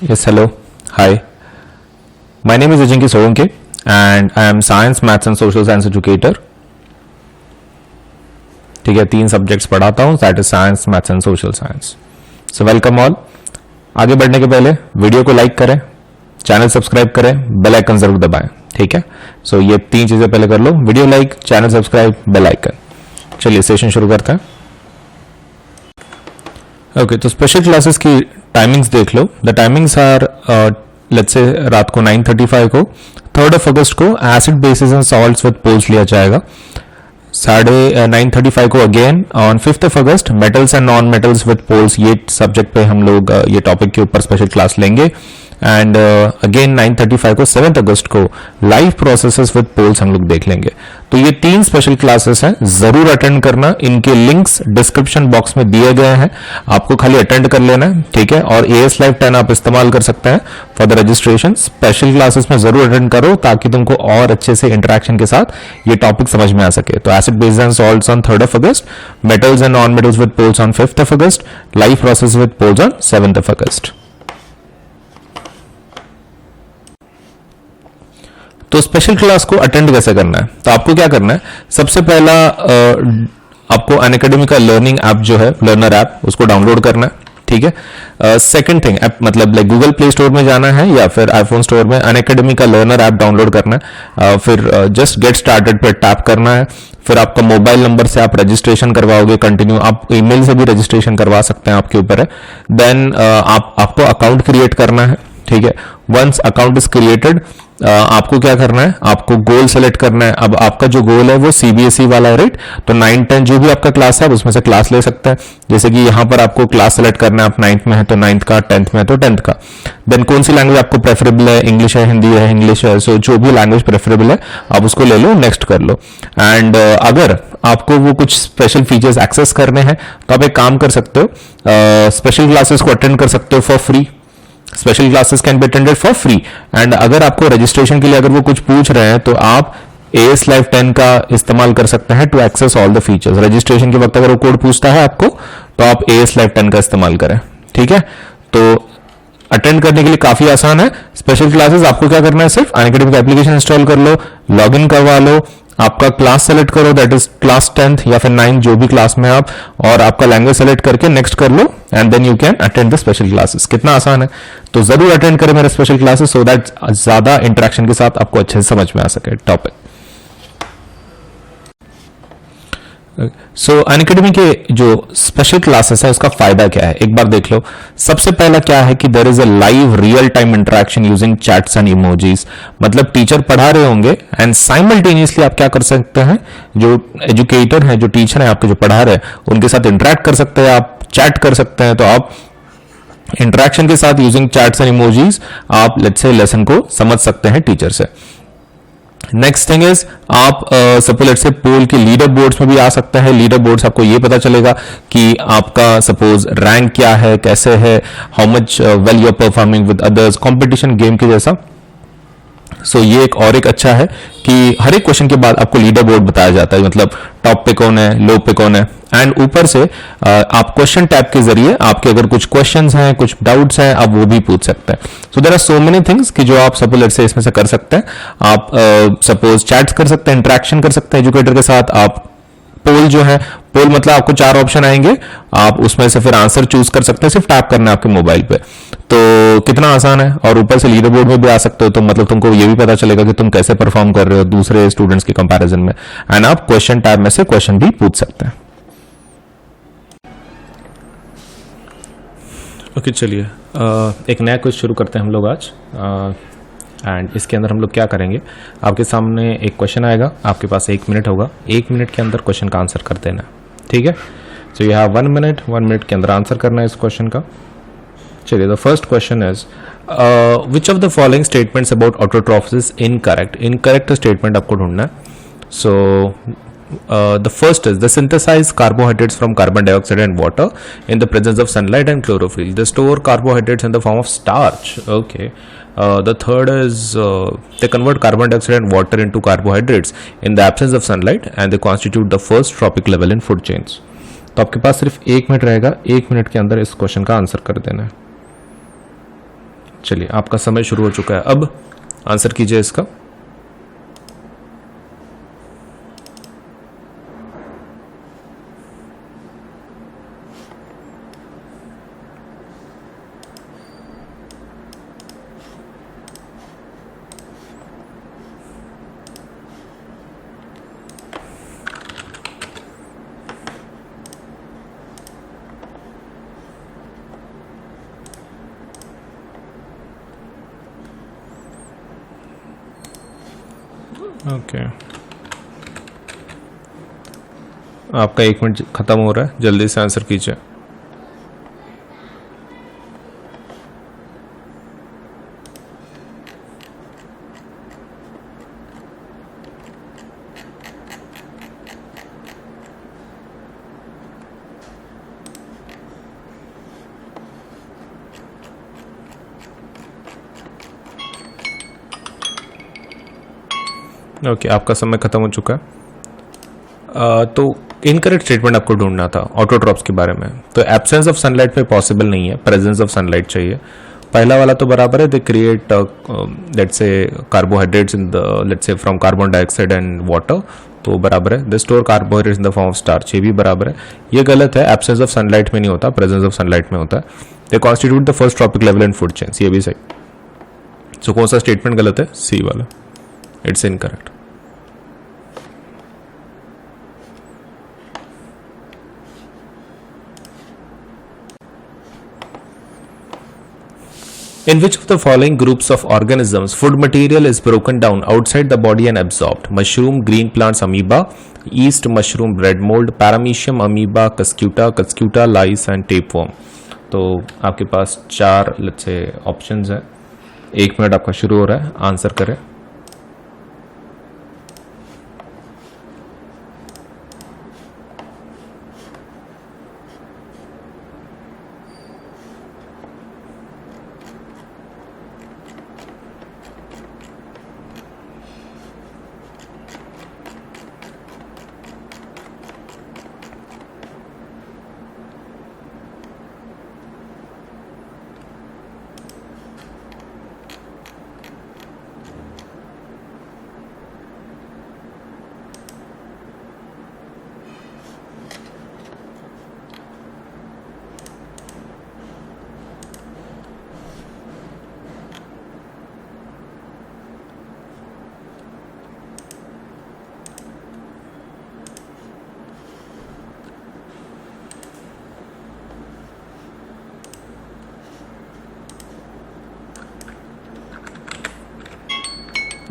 Yes, hello. Hi. My name is Ajinki Solanke and I am Science, Maths and Social Science Educator. ठीक है, 3 subjects पढ़ाता हूँ, that is science, maths and social science. So welcome all. आगे बढ़ने के पहले video को like करें, चैनल सब्सक्राइब करें, बेल आइकन जरूर दबाएं. ठीक है, सो ये 3 चीजें पहले कर लो, video like, channel subscribe, bell icon. चलिए सेशन शुरू करते हैं. ओके, तो स्पेशल क्लासेस की टाइमिंग्स देख लो. The timings are let's say रात को 9:35 को 3rd of August को acid bases and salts with polls लिया जाएगा. 9:35 को again on 5th of August metals and non metals with polls, ये सब्जेक्ट पे हम लोग ये टॉपिक के ऊपर स्पेशल क्लास लेंगे. एंड अगेन 9:35 को 7th August को लाइव प्रोसेसेस विद पोल्स हम लोग देख लेंगे. तो ये 3 स्पेशल क्लासेस हैं, जरूर अटेंड करना. इनके लिंक्स डिस्क्रिप्शन बॉक्स में दिए गए हैं, आपको खाली अटेंड कर लेना है. ठीक है, और AS Live 10 आप इस्तेमाल कर सकते हैं for the registration. Special classes में जरूर अटेंड करो ताकि तुमको और अच्छे से इंटरेक्शन के साथ ये टॉपिक समझ में आ सके. तो acid base and salts on 3rd of August, metals and non metals with polls on 5th of August, live process with polls on 7th of August. तो स्पेशल क्लास को अटेंड कैसे करना है? तो आपको क्या करना है, सबसे पहला आपको अनअकैडमी का लर्निंग ऐप जो है, लर्नर ऐप, उसको डाउनलोड करना है. ठीक है. सेकंड थिंग, मतलब लाइक गूगल प्ले स्टोर में जाना है या फिर आईफोन स्टोर में अनअकैडमी का लर्नर ऐप डाउनलोड करना है. फिर जस्ट गेट स्टार्टेड पर टैप करना है. फिर आपका मोबाइल नंबर से आप रजिस्ट्रेशन करवाओगे कंटिन्यू, आप ईमेल से भी रजिस्ट्रेशन करवा सकते हैं, आपके ऊपर है. देन आपको अकाउंट क्रिएट करना है. ठीक है, वंस अकाउंट इज क्रिएटेड आपको क्या करना है, आपको गोल सेलेक्ट करना है. अब आपका जो गोल है वो CBSE वाला है, राइट? तो 9, 10 जो भी आपका क्लास है उसमें से क्लास ले सकते हैं. जैसे कि यहाँ पर आपको क्लास सेलेक्ट करना है, आप 9th में है तो 9th का, 10th में है तो 10th का. देन कौन सी लैंग्वेज आपको प्रेफरेबल है, इंग्लिश है, हिंदी है, इंग्लिश है, सो जो भी लैंग्वेज प्रेफरेबल है आप उसको ले लो, नेक्स्ट कर लो. एंड अगर आपको वो कुछ स्पेशल फीचर्स एक्सेस करने हैं तो आप एक काम कर सकते हो, स्पेशल क्लासेस को अटेंड कर सकते हो for free. Special classes can be attended for free. And अगर आपको रजिस्ट्रेशन के लिए अगर वो कुछ पूछ रहे हैं तो आप AS Live 10 का इस्तेमाल कर सकते हैं to access all the features. Registration के वक्त अगर वो कोड पूछता है आपको तो आप AS Live 10 का इस्तेमाल करें. ठीक है, तो अटेंड करने के लिए काफी आसान है. स्पेशल क्लासेस आपको क्या करना है, सिर्फ अनअकैडमी का एप्लीकेशन इंस्टॉल कर लो, लॉग इन करवा लो, आपका क्लास सेलेक्ट करो, दैट इज क्लास 10th या फिर 9 जो भी क्लास में आप, और आपका लैंग्वेज सेलेक्ट करके नेक्स्ट कर लो and then you can attend the special classes. कितना आसान है. तो जरूर अटेंड करें मेरे स्पेशल क्लासेस सो दैट ज्यादा इंटरेक्शन के साथ आपको अच्छे से समझ में आ सके टॉपिक. सो अनअकैडमी के जो स्पेशल क्लासेस है उसका फायदा क्या है, एक बार देख लो. सबसे पहला क्या है कि there is a live real time interaction using chats and emojis. मतलब टीचर पढ़ा रहे होंगे एंड साइमल्टेनियसली आप क्या कर सकते हैं, जो एजुकेटर है, जो टीचर है आपके जो पढ़ा रहे हैं, उनके साथ इंटरेक्ट कर सकते हैं, आप चैट कर सकते हैं. तो आप इंटरेक्शन के साथ यूजिंग चैट्स एंड इमोजीज आप लेट्स से लेसन को समझ सकते हैं टीचर से. नेक्स्ट थिंग इज आप सपोज लेट्स से पोल के लीडर बोर्ड्स में भी आ सकते हैं. लीडर बोर्ड्स आपको ये पता चलेगा कि आपका सपोज रैंक क्या है, कैसे है, how much well you are performing with others, competition game के जैसा. सो ये एक अच्छा है कि हर एक क्वेश्चन के बाद आपको लीडर बोर्ड बताया जाता है, मतलब टॉप पे कौन है, लो पे कौन है. एंड ऊपर से आप क्वेश्चन टैब के जरिए आपके अगर कुछ क्वेश्चंस हैं, कुछ डाउट्स हैं, आप वो भी पूछ सकते हैं. So there are so many things कि जो आप सपोज लेट्स से इसमें से कर सकते हैं. आप सपोज चैट्स कर सकते हैं, इंटरेक्शन कर सकते हैं एजुकेटर के साथ. आप पोल जो है, पोल मतलब आपको 4 ऑप्शन आएंगे, आप उसमें से फिर आंसर चूज कर सकते हैं, सिर्फ टैप करना है आपके मोबाइल पे. तो कितना आसान है. और ऊपर से लीडर बोर्ड में भी आ सकते हो, तो मतलब तुमको ये भी पता चलेगा कि तुम कैसे परफॉर्म कर रहे हो दूसरे स्टूडेंट्स के कंपैरिजन में. एंड आप क्वेश्चन टैब में से क्वेश्चन भी पूछ सकते हैं. ओके, चलिए एक नया क्विज शुरू करते हैं हम लोग आज. एंड इसके अंदर हम लोग क्या करेंगे, आपके सामने एक क्वेश्चन आएगा, आपके पास 1 मिनट होगा, 1 मिनट के अंदर क्वेश्चन का आंसर कर देना. ठीक है, so you have 1 minute, 1 minute के अंदर आंसर करना है इस क्वेश्चन का. चलिए, the first question is which of the following statements about autotrophs incorrect. Incorrect statement आपको ढूंढना है. सो the first is they synthesize carbohydrates from carbon dioxide and water in the presence of sunlight and chlorophyll. They store carbohydrates in the form of starch. Okay. The third is they convert carbon dioxide and water into carbohydrates in the absence of sunlight and they constitute the first trophic level in food chains. तो आपके पास सिर्फ 1 minute रहेगा, 1 minute के अंदर इस question का answer कर देना है. चलिए आपका समय शुरू हो चुका है, अब आंसर कीजिए इसका। ओके आपका 1 मिनट खत्म हो रहा है, जल्दी से आंसर कीजिए। ओके आपका समय खत्म हो चुका है। तो इनकरेक्ट स्टेटमेंट आपको ढूंढना था ऑटोट्रॉप्स के बारे में। तो एब्सेंस ऑफ सनलाइट में पॉसिबल नहीं है, प्रेजेंस ऑफ सनलाइट चाहिए। पहला वाला तो बराबर है, they create let's say carbohydrates in the let's say from carbon dioxide and water, तो बराबर है। They store carbohydrates in the form of starch, ये भी बराबर है। ये गलत है, एब्सेंस ऑफ सनलाइट में नहीं होता, प्रेजेंस ऑफ सनलाइट में होता है। They constitute the first trophic level in food chains, ये भी सही। सो कौन सा स्टेटमेंट गलत है? सी वाला, it's incorrect. In which of the following groups of organisms food material is broken down outside the body and absorbed? Mushroom, green plants, amoeba, yeast, mushroom, bread mold, paramecium, amoeba, cuscuta, lice and tapeworm. तो आपके पास 4 let's say options हैं। 1 minute आपका शुरू हो रहा है, answer करें।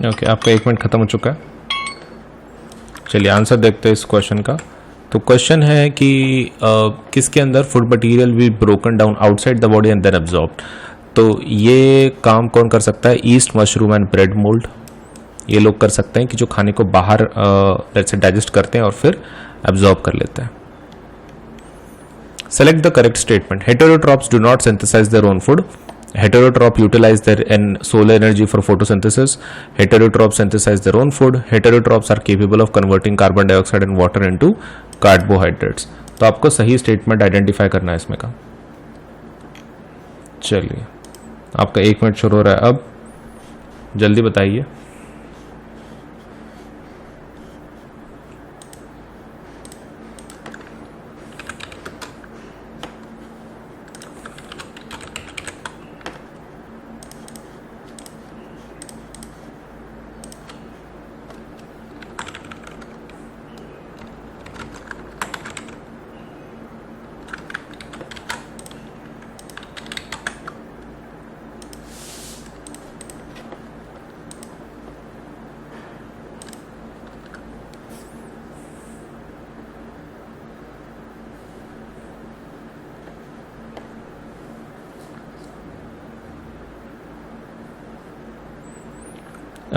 Okay आपका 1 मिनट खत्म हो चुका है। चलिए आंसर देखते हैं इस क्वेश्चन का। तो क्वेश्चन है कि किसके अंदर फूड मटेरियल भी broken down outside the body and then absorbed. तो ये काम कौन कर सकता है? Yeast, mushroom and bread mould, ये लोग कर सकते हैं कि जो खाने को बाहर लेट्स से डाइजेस्ट करते हैं और फिर एब्जॉर्ब कर लेते हैं। Select the correct statement. Heterotrophs do not synthesise their own food. Heterotroph utilize their solar energy for photosynthesis. Heterotrophs synthesize their own food. Heterotrophs are capable of converting carbon dioxide and water into carbohydrates. तो आपको सही statement identify करना है इसमें का। चलिए आपका 1 minute शुरू हो रहा है, अब जल्दी बताइए।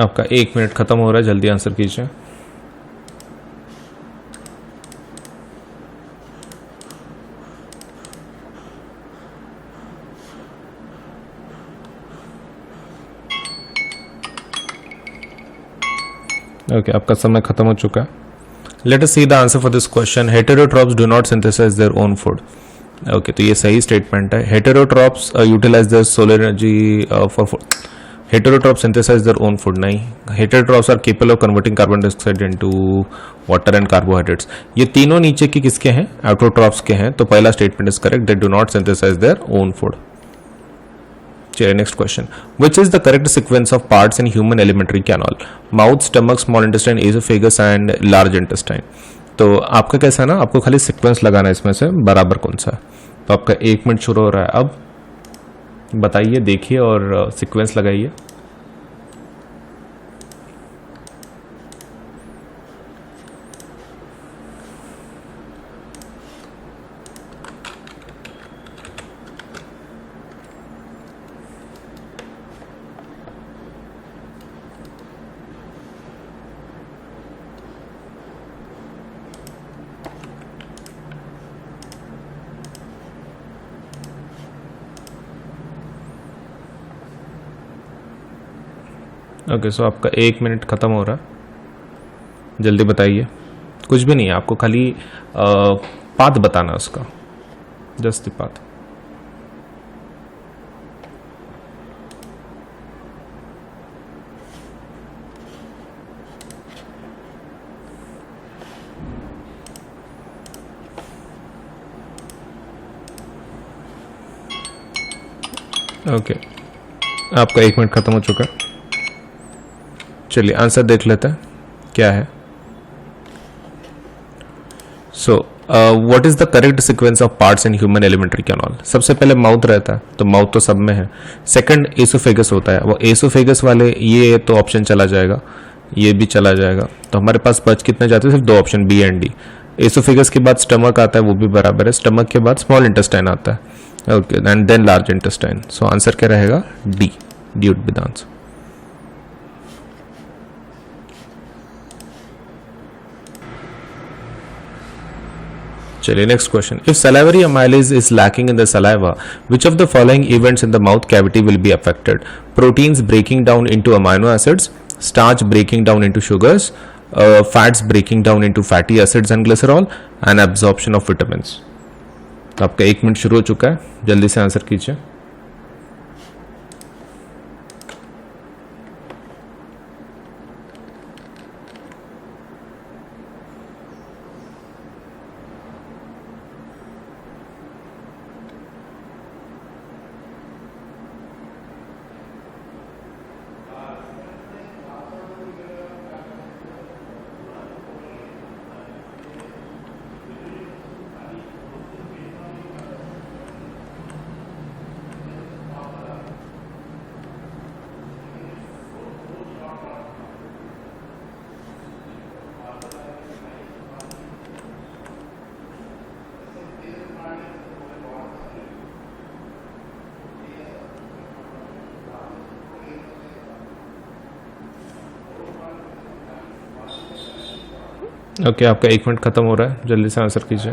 आपका 1 मिनट खत्म हो रहा है, जल्दी आंसर कीजिए। ओके आपका समय खत्म हो चुका है। Let us see the answer for this question. Heterotrophs do not synthesise their own food. Okay, तो ये सही स्टेटमेंट है. Heterotrophs utilise the solar energy for heterotroph synthesise their own food. नहीं, heterotrophs are capable of converting carbon dioxide into water and carbohydrates. ये तीनों नीचे के किसके हैं? ऑटोट्रॉप्स के हैं. तो पहला statement is correct, they do not synthesise their own food. चलिए next question. Which is the correct sequence of parts in human alimentary canal? Mouth, stomach, small intestine, oesophagus and large intestine. तो आपका कैसा है ना, आपको खाली sequence लगाना है इसमें से बराबर कौन सा है. तो आपका 1 मिनट शुरू हो रहा है. अब बताइए, देखिए और सीक्वेंस लगाइए. ओके, सो आपका 1 मिनट खत्म हो रहा है. जल्दी बताइए. कुछ भी नहीं है, आपको खाली पाथ बताना है उसका, जस्ट द पाथ. ओके, आपका 1 मिनट खत्म हो चुका है. चलिए आंसर देख लेते हैं क्या है. So what is the correct sequence of parts in human alimentary canal? सबसे पहले माउथ रहता है, तो माउथ तो सब में है. सेकंड एसोफेगस होता है, वो एसोफेगस वाले ये तो ऑप्शन चला जाएगा, ये भी चला जाएगा. तो हमारे पास बच कितने जाते हैं? सिर्फ 2 option, B and D. Oesophagus के बाद स्टमक आता है, वो भी बराबर है. स्टमक के बाद स्मॉल इंटेस्टाइन आता है. Okay, and then large intestine. So answer क्या रहेगा? D. D would be the answer. चलिए next question. If salivary amylase is lacking in the saliva, which of the following events in the mouth cavity will be affected? Proteins breaking down into amino acids, starch breaking down into sugars, fats breaking down into fatty acids and glycerol, and absorption of vitamins. तो आपका 1 minute शुरू हो चुका है, जल्दी से answer कीजिए. Okay, आपका 1 मिनट खत्म हो रहा है, जल्दी से आंसर कीजिए.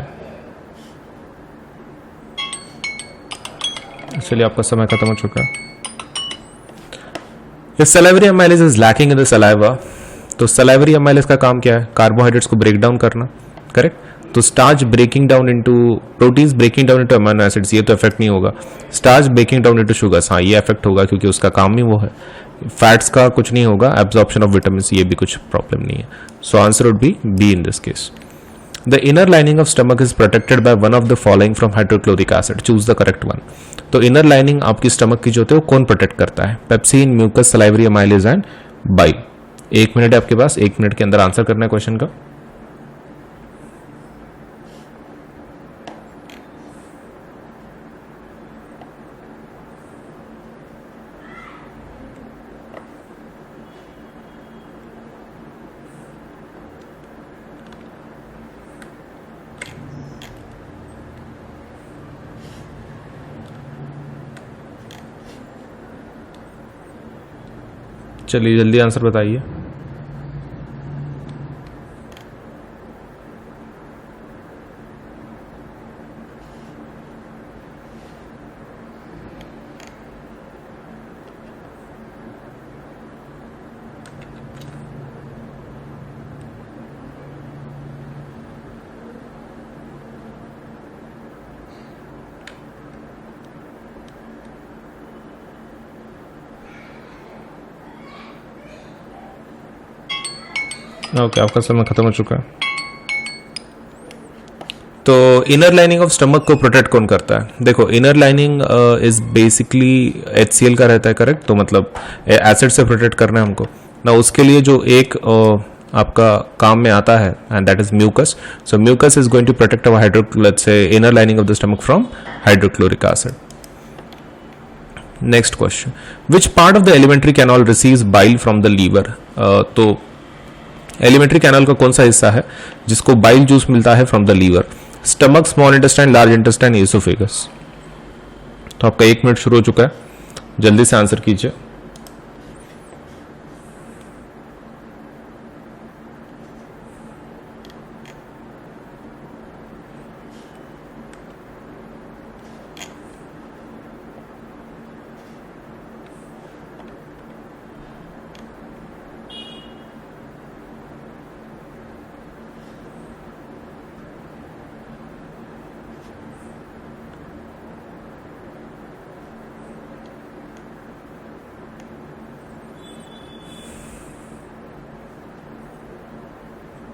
चलिए आपका समय खत्म हो चुका है. If salivary amylase is lacking in the saliva, तो salivary amylase का काम क्या है? कार्बोहाइड्रेट्स को ब्रेक डाउन करना. करेक्ट. तो starch breaking down into proteins, breaking down into amino acids, ये तो इफेक्ट नहीं होगा. Starch breaking down into sugars, हाँ ये इफेक्ट होगा क्योंकि उसका काम ही वो है. फैट्स का कुछ नहीं होगा. एब्जॉर्प्शन ऑफ विटामिन, ये भी कुछ प्रॉब्लम नहीं है. So answer would be B in this case. The inner lining of stomach is protected by one of the following from hydrochloric acid. Choose the correct one. तो inner lining आपकी stomach की जो होती है वो कौन प्रोटेक्ट करता है? Pepsin, mucus, salivary amylase and bile. 1 minute है आपके पास, 1 मिनट के अंदर आंसर करना है क्वेश्चन का. चलिए जल्दी आंसर बताइए. ओके, आपका समय खत्म हो चुका है। तो इनर लाइनिंग ऑफ स्टमक को प्रोटेक्ट कौन करता है? देखो, inner lining is basically HCl का रहता है, करेक्ट? तो मतलब एसिड से प्रोटेक्ट करना है हमको ना। उसके लिए जो एक आपका काम में आता है, and that is mucus. So mucus is going to protect our let's say inner lining of the stomach from hydrochloric acid. Next question, which part of the alimentary canal receives bile from the liver? तो alimentary canal का कौन सा हिस्सा है जिसको bile juice मिलता है from the liver? Stomach, small intestine, large intestine, oesophagus. तो आपका 1 मिनट शुरू हो चुका है, जल्दी से आंसर कीजिए।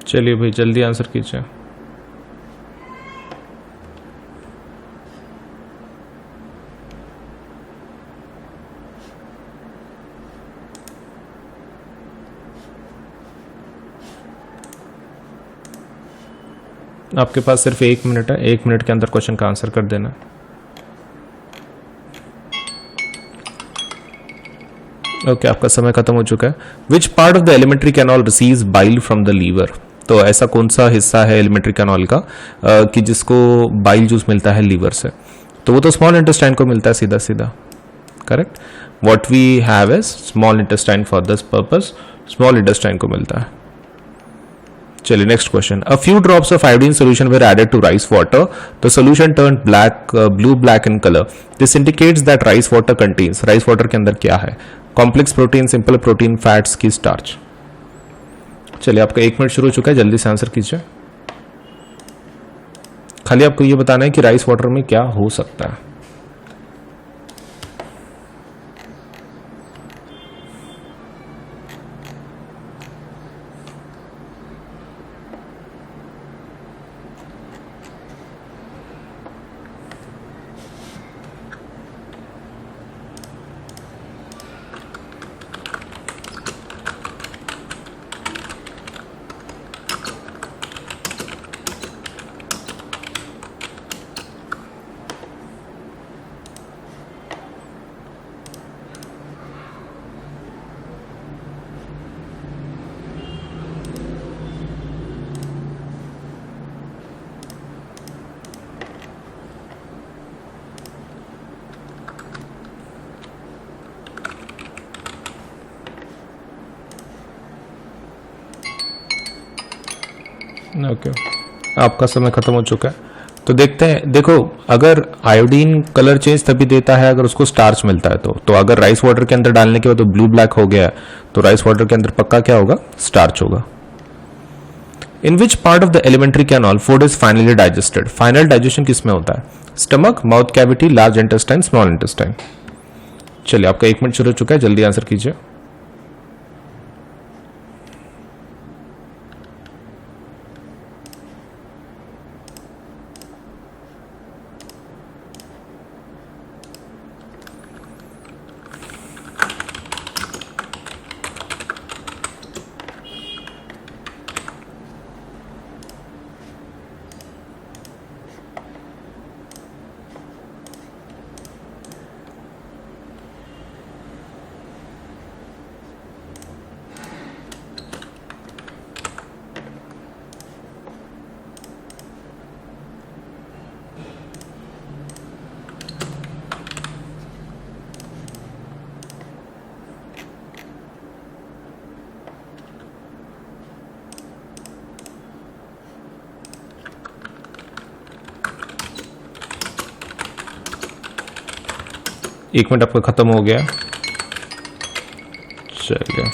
चलिए भाई, जल्दी आंसर कीजिए। आपके पास सिर्फ 1 मिनट है, 1 मिनट के अंदर क्वेश्चन का आंसर कर देना। ओके, आपका समय खत्म हो चुका है। Which part of the alimentary canal receives bile from the liver? तो ऐसा कौन सा हिस्सा है एलिमेंट्री कैनल का कि जिसको बाइल जूस मिलता है लीवर से? तो वो तो स्मॉल इंटेस्टाइन को मिलता है सीधा सीधा, correct? What we have is small intestine for this purpose, small intestine को मिलता है। चलिए next question, a few drops of iodine solution were added to rice water, the solution turn black, blue black in colour, this indicates that rice water contains, rice water के अंदर क्या है? Complex protein, simple protein, fats की starch? चलिए, आपका 1 minute शुरू हो चुका है, जल्दी से आंसर कीजिए। खाली आपको ये बताना है कि राइस वाटर में क्या हो सकता है। ओके, आपका समय खत्म हो चुका है। तो देखते हैं, देखो, अगर आयोडीन कलर चेंज तभी देता है अगर उसको स्टार्च मिलता है। तो अगर राइस वाटर के अंदर डालने के बाद तो ब्लू ब्लैक हो गया, तो राइस वाटर के अंदर पक्का क्या होगा? स्टार्च होगा। In which part of the alimentary canal food is finally digested? Final digestion किसमें होता है? Stomach, mouth cavity, large intestine, small intestine? चलिए, आपका 1 मिनट शुरू हो चुका है, जल्दी आंसर कीजिए। एक मिनट आपका खत्म हो गया। चलिए,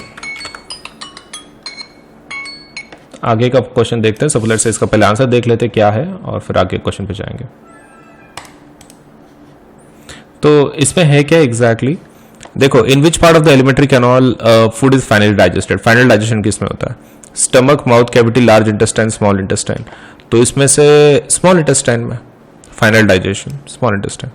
आगे का क्वेश्चन देखते हैं। सबसे से इसका पहले आंसर देख लेते क्या है और फिर आगे क्वेश्चन पे जाएंगे। तो इसमें है क्या एग्जैक्टली? देखो, in which part of the alimentary canal food is finally digested? Final digestion किसमें होता है? Stomach, mouth cavity, large intestine, small intestine. तो इसमें से स्मॉल इंटेस्टाइन में final digestion, small intestine.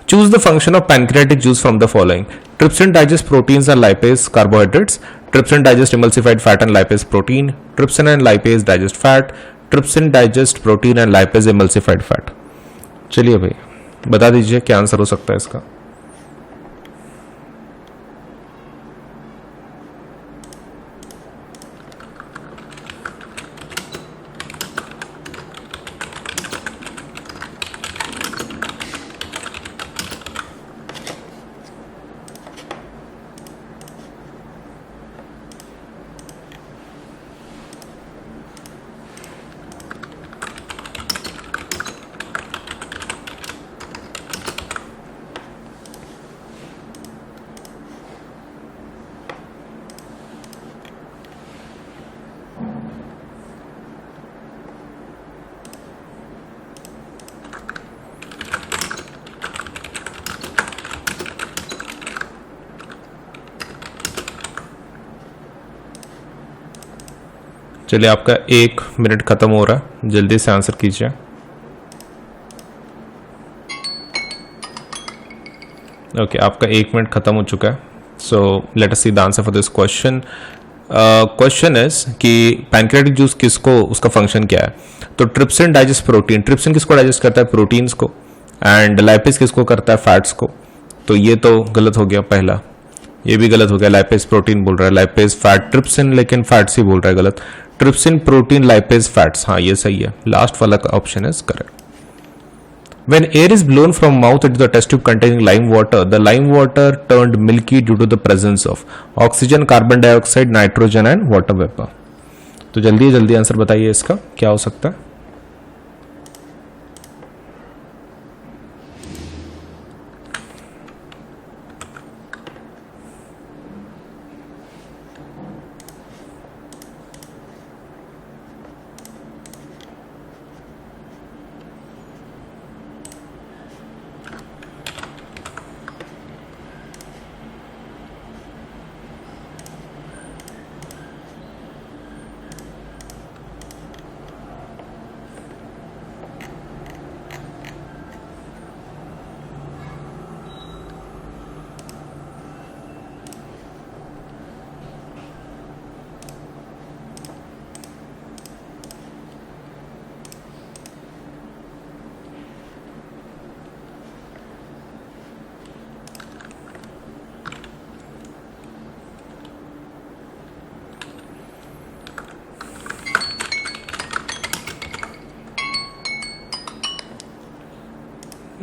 Choose the function of pancreatic juice from the following. Trypsin digest proteins and lipase carbohydrates, trypsin digest emulsified fat and lipase protein, trypsin and lipase digest fat, trypsin digest protein and lipase emulsified fat. चलिए भाई बता दीजिए क्या answer हो सकता है इसका। चलिए आपका 1 मिनट खत्म हो रहा है, जल्दी से आंसर कीजिए। ओके आपका 1 मिनट खत्म हो चुका है। So let us see the answer for this question. Question is कि पैनक्रियाटिक जूस किसको, उसका फंक्शन क्या है। तो ट्रिप्सिन डाइजेस्ट प्रोटीन, ट्रिप्सिन किसको डाइजेस्ट करता है, प्रोटीन्स को, एंड लाइपेज किसको करता है, फैट्स को। तो ये तो गलत हो गया पहला, ये भी गलत हो गया, लाइपेज प्रोटीन बोल रहा है, लाइपेज फैट, ट्रिप्सिन लेकिन फैट्स ही बोल रहा है, गलत। ट्रिप्सिन प्रोटीन लाइपेज फैट्स, हाँ ये सही है, लास्ट वाला option is correct. When air is blown from mouth into the test tube containing lime water, the lime water turned milky due to the presence of oxygen, carbon dioxide, nitrogen and water vapor. तो जल्दी जल्दी answer बताइए इसका क्या हो सकता है।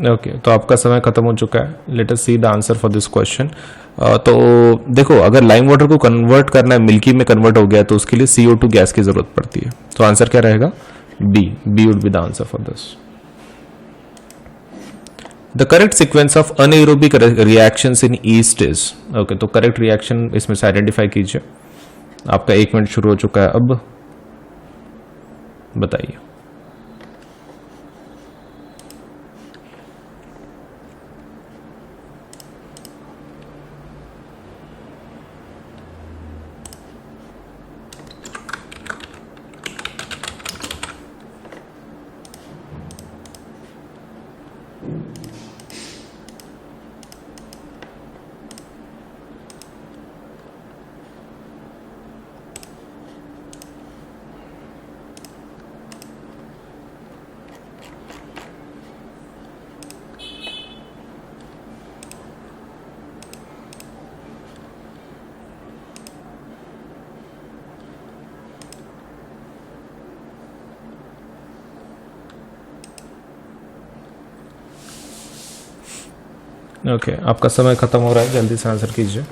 Okay तो आपका समय खत्म हो चुका है। Let us see the answer for this question. तो देखो अगर लाइम वाटर को कन्वर्ट करना है, मिल्की में कन्वर्ट हो गया तो उसके लिए CO2 गैस की जरूरत पड़ती है। तो आंसर क्या रहेगा, B would be the answer for this. The correct sequence of anaerobic reactions in yeast is, okay तो करेक्ट रिएक्शन इसमें से आइडेंटिफाई कीजिए। आपका 1 मिनट शुरू हो चुका है, अब बताइए। ओके आपका समय खत्म हो रहा है, जल्दी से आंसर कीजिए।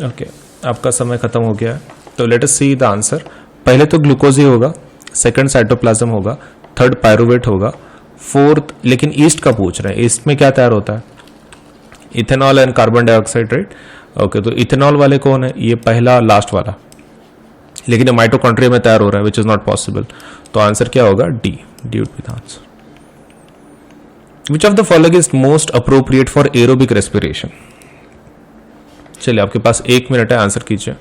ओके आपका समय खत्म हो गया है। तो late us see the answer. पहले तो ग्लूकोज ही होगा, सेकंड साइटोप्लाज्म होगा, थर्ड पायरुवेट होगा, फोर्थ लेकिन ईस्ट का पूछ रहे हैं, ईस्ट में क्या तैयार होता है, ethanol and carbon dioxide, right. Okay तो इथेनॉल वाले कौन है, ये पहला लास्ट वाला, लेकिन ये माइटोकॉन्ड्रिया में तैयार हो रहा है विच इज नॉट पॉसिबल। तो आंसर क्या होगा, D would be the answer. Which of the following is most appropriate for aerobic respiration? चलिए आपके पास 1 मिनट है, आंसर कीजिए।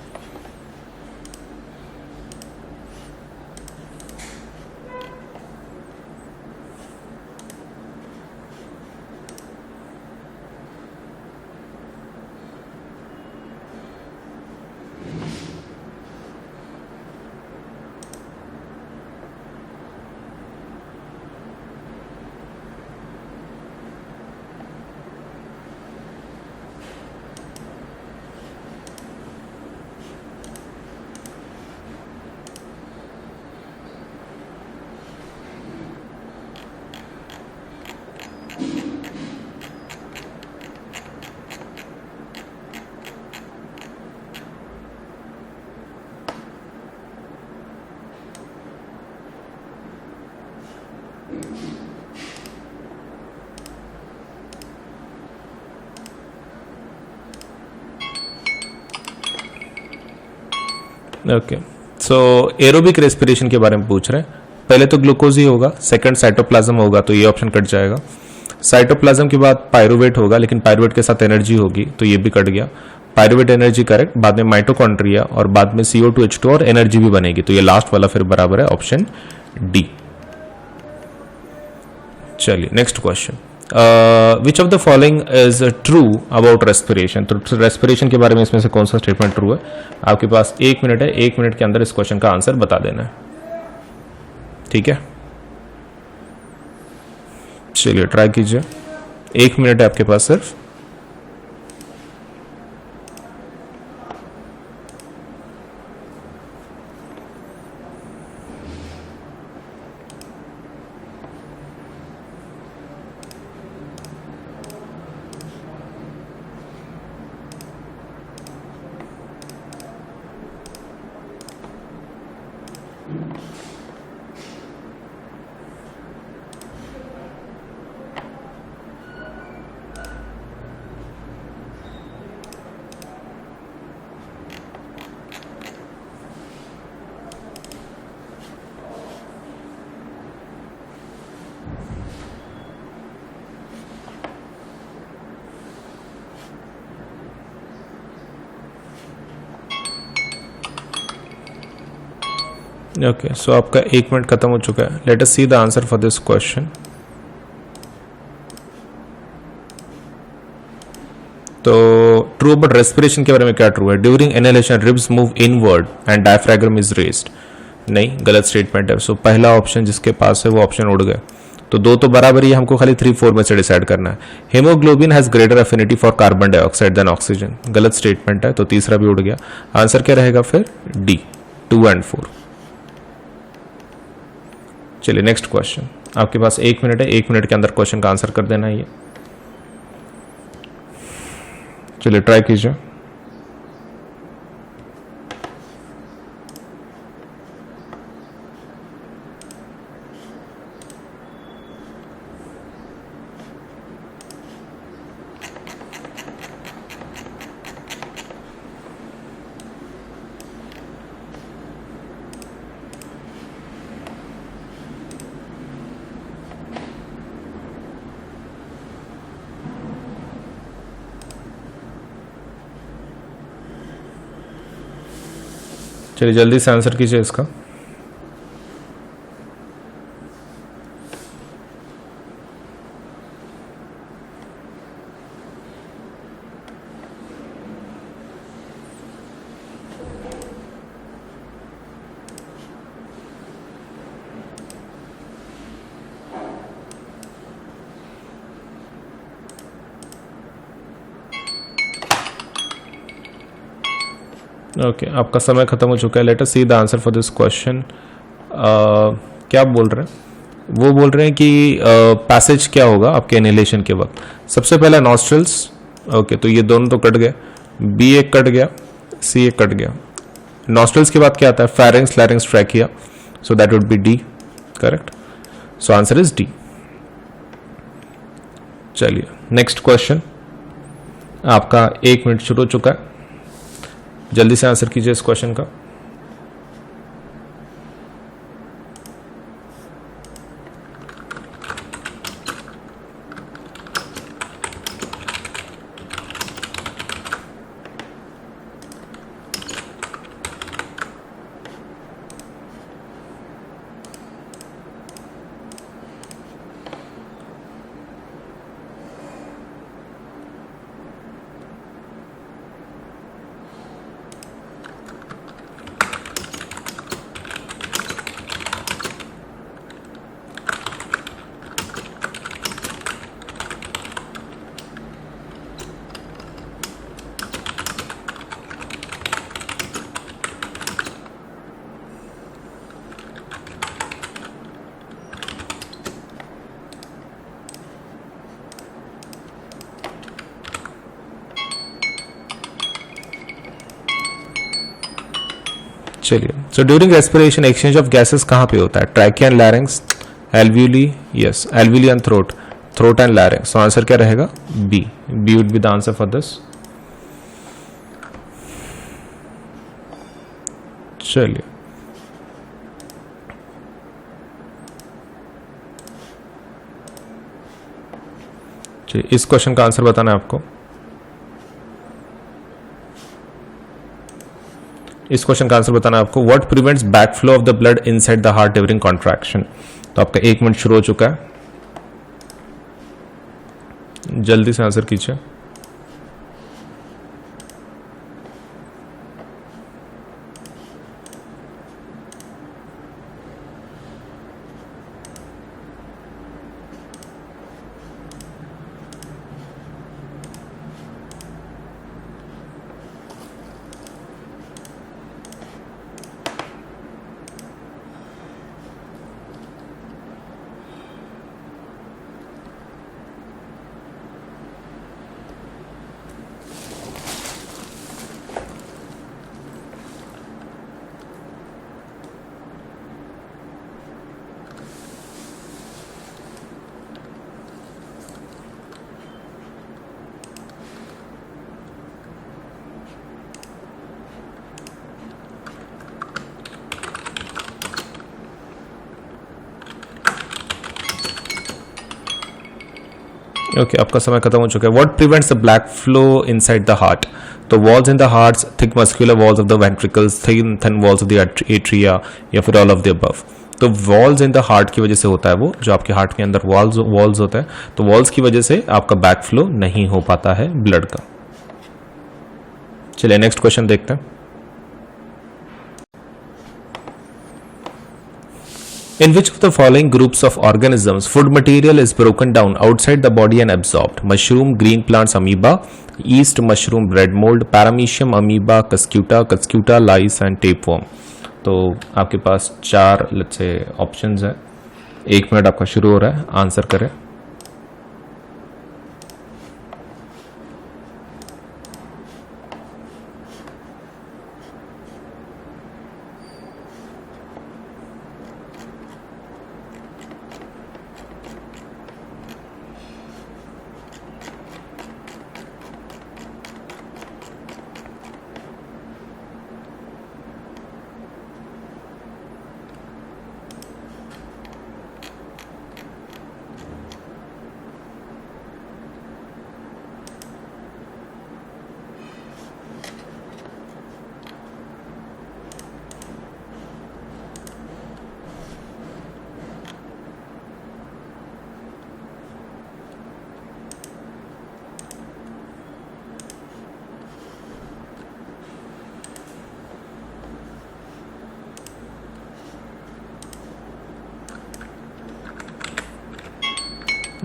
ओके, सो एरोबिक रेस्पिरेशन के बारे में पूछ रहे हैं। पहले तो ग्लूकोज ही होगा, सेकंड साइटोप्लाज्म होगा, तो ये ऑप्शन कट जाएगा। साइटोप्लाज्म के बाद पायरुवेट होगा, लेकिन पायरुवेट के साथ एनर्जी होगी, तो ये भी कट गया। पायरुवेट एनर्जी करेक्ट, बाद में माइटोकॉन्ड्रिया और बाद में CO2H2 और एनर्जी भी बनेगी, तो ये लास्ट वाला फिर बराबर है, ऑप्शन डी। चलिए next question, which of the following is true about respiration? तो रेस्पिरेशन के बारे में इसमें से कौन सा स्टेटमेंट ट्रू है? आपके पास 1 मिनट है, 1 मिनट के अंदर इस क्वेश्चन का आंसर बता देना है, ठीक है? चलिए ट्राई कीजिए, 1 मिनट है आपके पास सिर्फ। ओके, सो आपका 1 मिनट खत्म हो चुका है। Let us see the answer for this question. तो ट्रू अबाउट रेस्पिरेशन के बारे में क्या ट्रू है? During inhalation ribs move inward and diaphragm is raised. नहीं, गलत स्टेटमेंट है। सो पहला ऑप्शन जिसके पास है वो ऑप्शन उड़ गया। तो दो तो बराबर ही, हमको खाली 3, 4 में से डिसाइड करना है। Haemoglobin has greater affinity for carbon dioxide than oxygen. गलत स्टेटमेंट है, तो तीसरा भी उड़ गया। आंसर क्या रहेगा फिर? डी, 2 और 4। चलिए नेक्स्ट क्वेश्चन, आपके पास 1 मिनट है, 1 मिनट के अंदर क्वेश्चन का आंसर कर देना है ये। चलिए ट्राई कीजिए। चलिए जल्दी से आंसर कीजिए इसका। ओके, आपका समय खत्म हो चुका है। Let us see the answer for this question. क्या बोल रहे हैं? वो बोल रहे हैं कि पैसेज क्या होगा आपके इनहेलेशन के वक्त। सबसे पहला नॉस्ट्रल्स। ओके, तो ये दोनों तो कट गए, बी एक कट गया, सी एक कट गया। नॉस्ट्रल्स के बाद क्या आता है? Pharynx, लैरिंग्स, trachea. So that would be D, correct. So answer is D. चलिए नेक्स्ट क्वेश्चन, आपका 1 मिनट शुरू हो चुका है। जल्दी से आंसर कीजिए इस क्वेश्चन का। चलिए, so during respiration exchange of gases कहाँ पे होता है? Trachea and larynx, alveoli, yes alveoli and throat, throat and larynx. So answer क्या रहेगा? B, B would be the answer for this. चलिए, इस क्वेश्चन का आंसर बताना है आपको। इस क्वेश्चन का आंसर बताना है आपको। What prevents back flow of the blood inside the heart during contraction? तो आपका 1 मिनट शुरू हो चुका है, जल्दी से आंसर कीजिए। ओके, आपका समय खत्म हो चुका है। What prevents the back flow inside the heart? तो walls in the heart, thick muscular walls of the ventricles, thin walls of the atria, या फिर ऑल ऑफ द अबव। तो वॉल्स इन द हार्ट की वजह से होता है वो, जो आपके हार्ट के अंदर वॉल्स होता है, तो वॉल्स की वजह से आपका बैक फ्लो नहीं हो पाता है ब्लड का। चलिए नेक्स्ट क्वेश्चन देखते हैं। In which of the following groups of organisms food material is broken down outside the body and absorbed? Mushroom, green plants, amoeba, yeast, mushroom, bread mold, paramecium, amoeba, cuscuta, lice and tapeworm. तो आपके पास 4 let's say options हैं। 1 minute आपका शुरू हो रहा है, answer करें।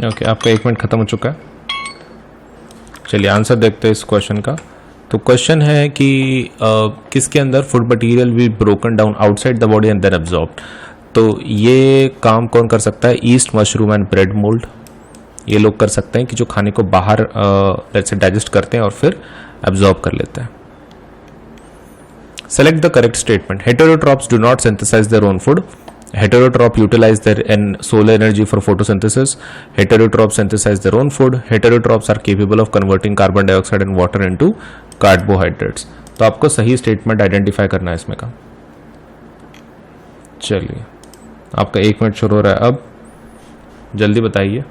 Okay, आपका 1 मिनट खत्म हो चुका है। चलिए आंसर देखते हैं इस क्वेश्चन का। तो क्वेश्चन है कि किसके अंदर फूड मटेरियल भी broken down outside the body and then absorbed. तो ये काम कौन कर सकता है? Yeast, mushroom and bread mould. ये लोग कर सकते हैं कि जो खाने को बाहर से डाइजेस्ट करते हैं और फिर एब्जॉर्ब कर लेते हैं। Select the correct statement. Heterotrophs do not synthesise their own food. Heterotroph utilize their solar energy for photosynthesis. Heterotrophs synthesize their own food. Heterotrophs are capable of converting carbon dioxide and water into carbohydrates. तो आपको सही statement identify करना है इसमें का। चलिए आपका 1 minute शुरू हो रहा है, अब जल्दी बताइए।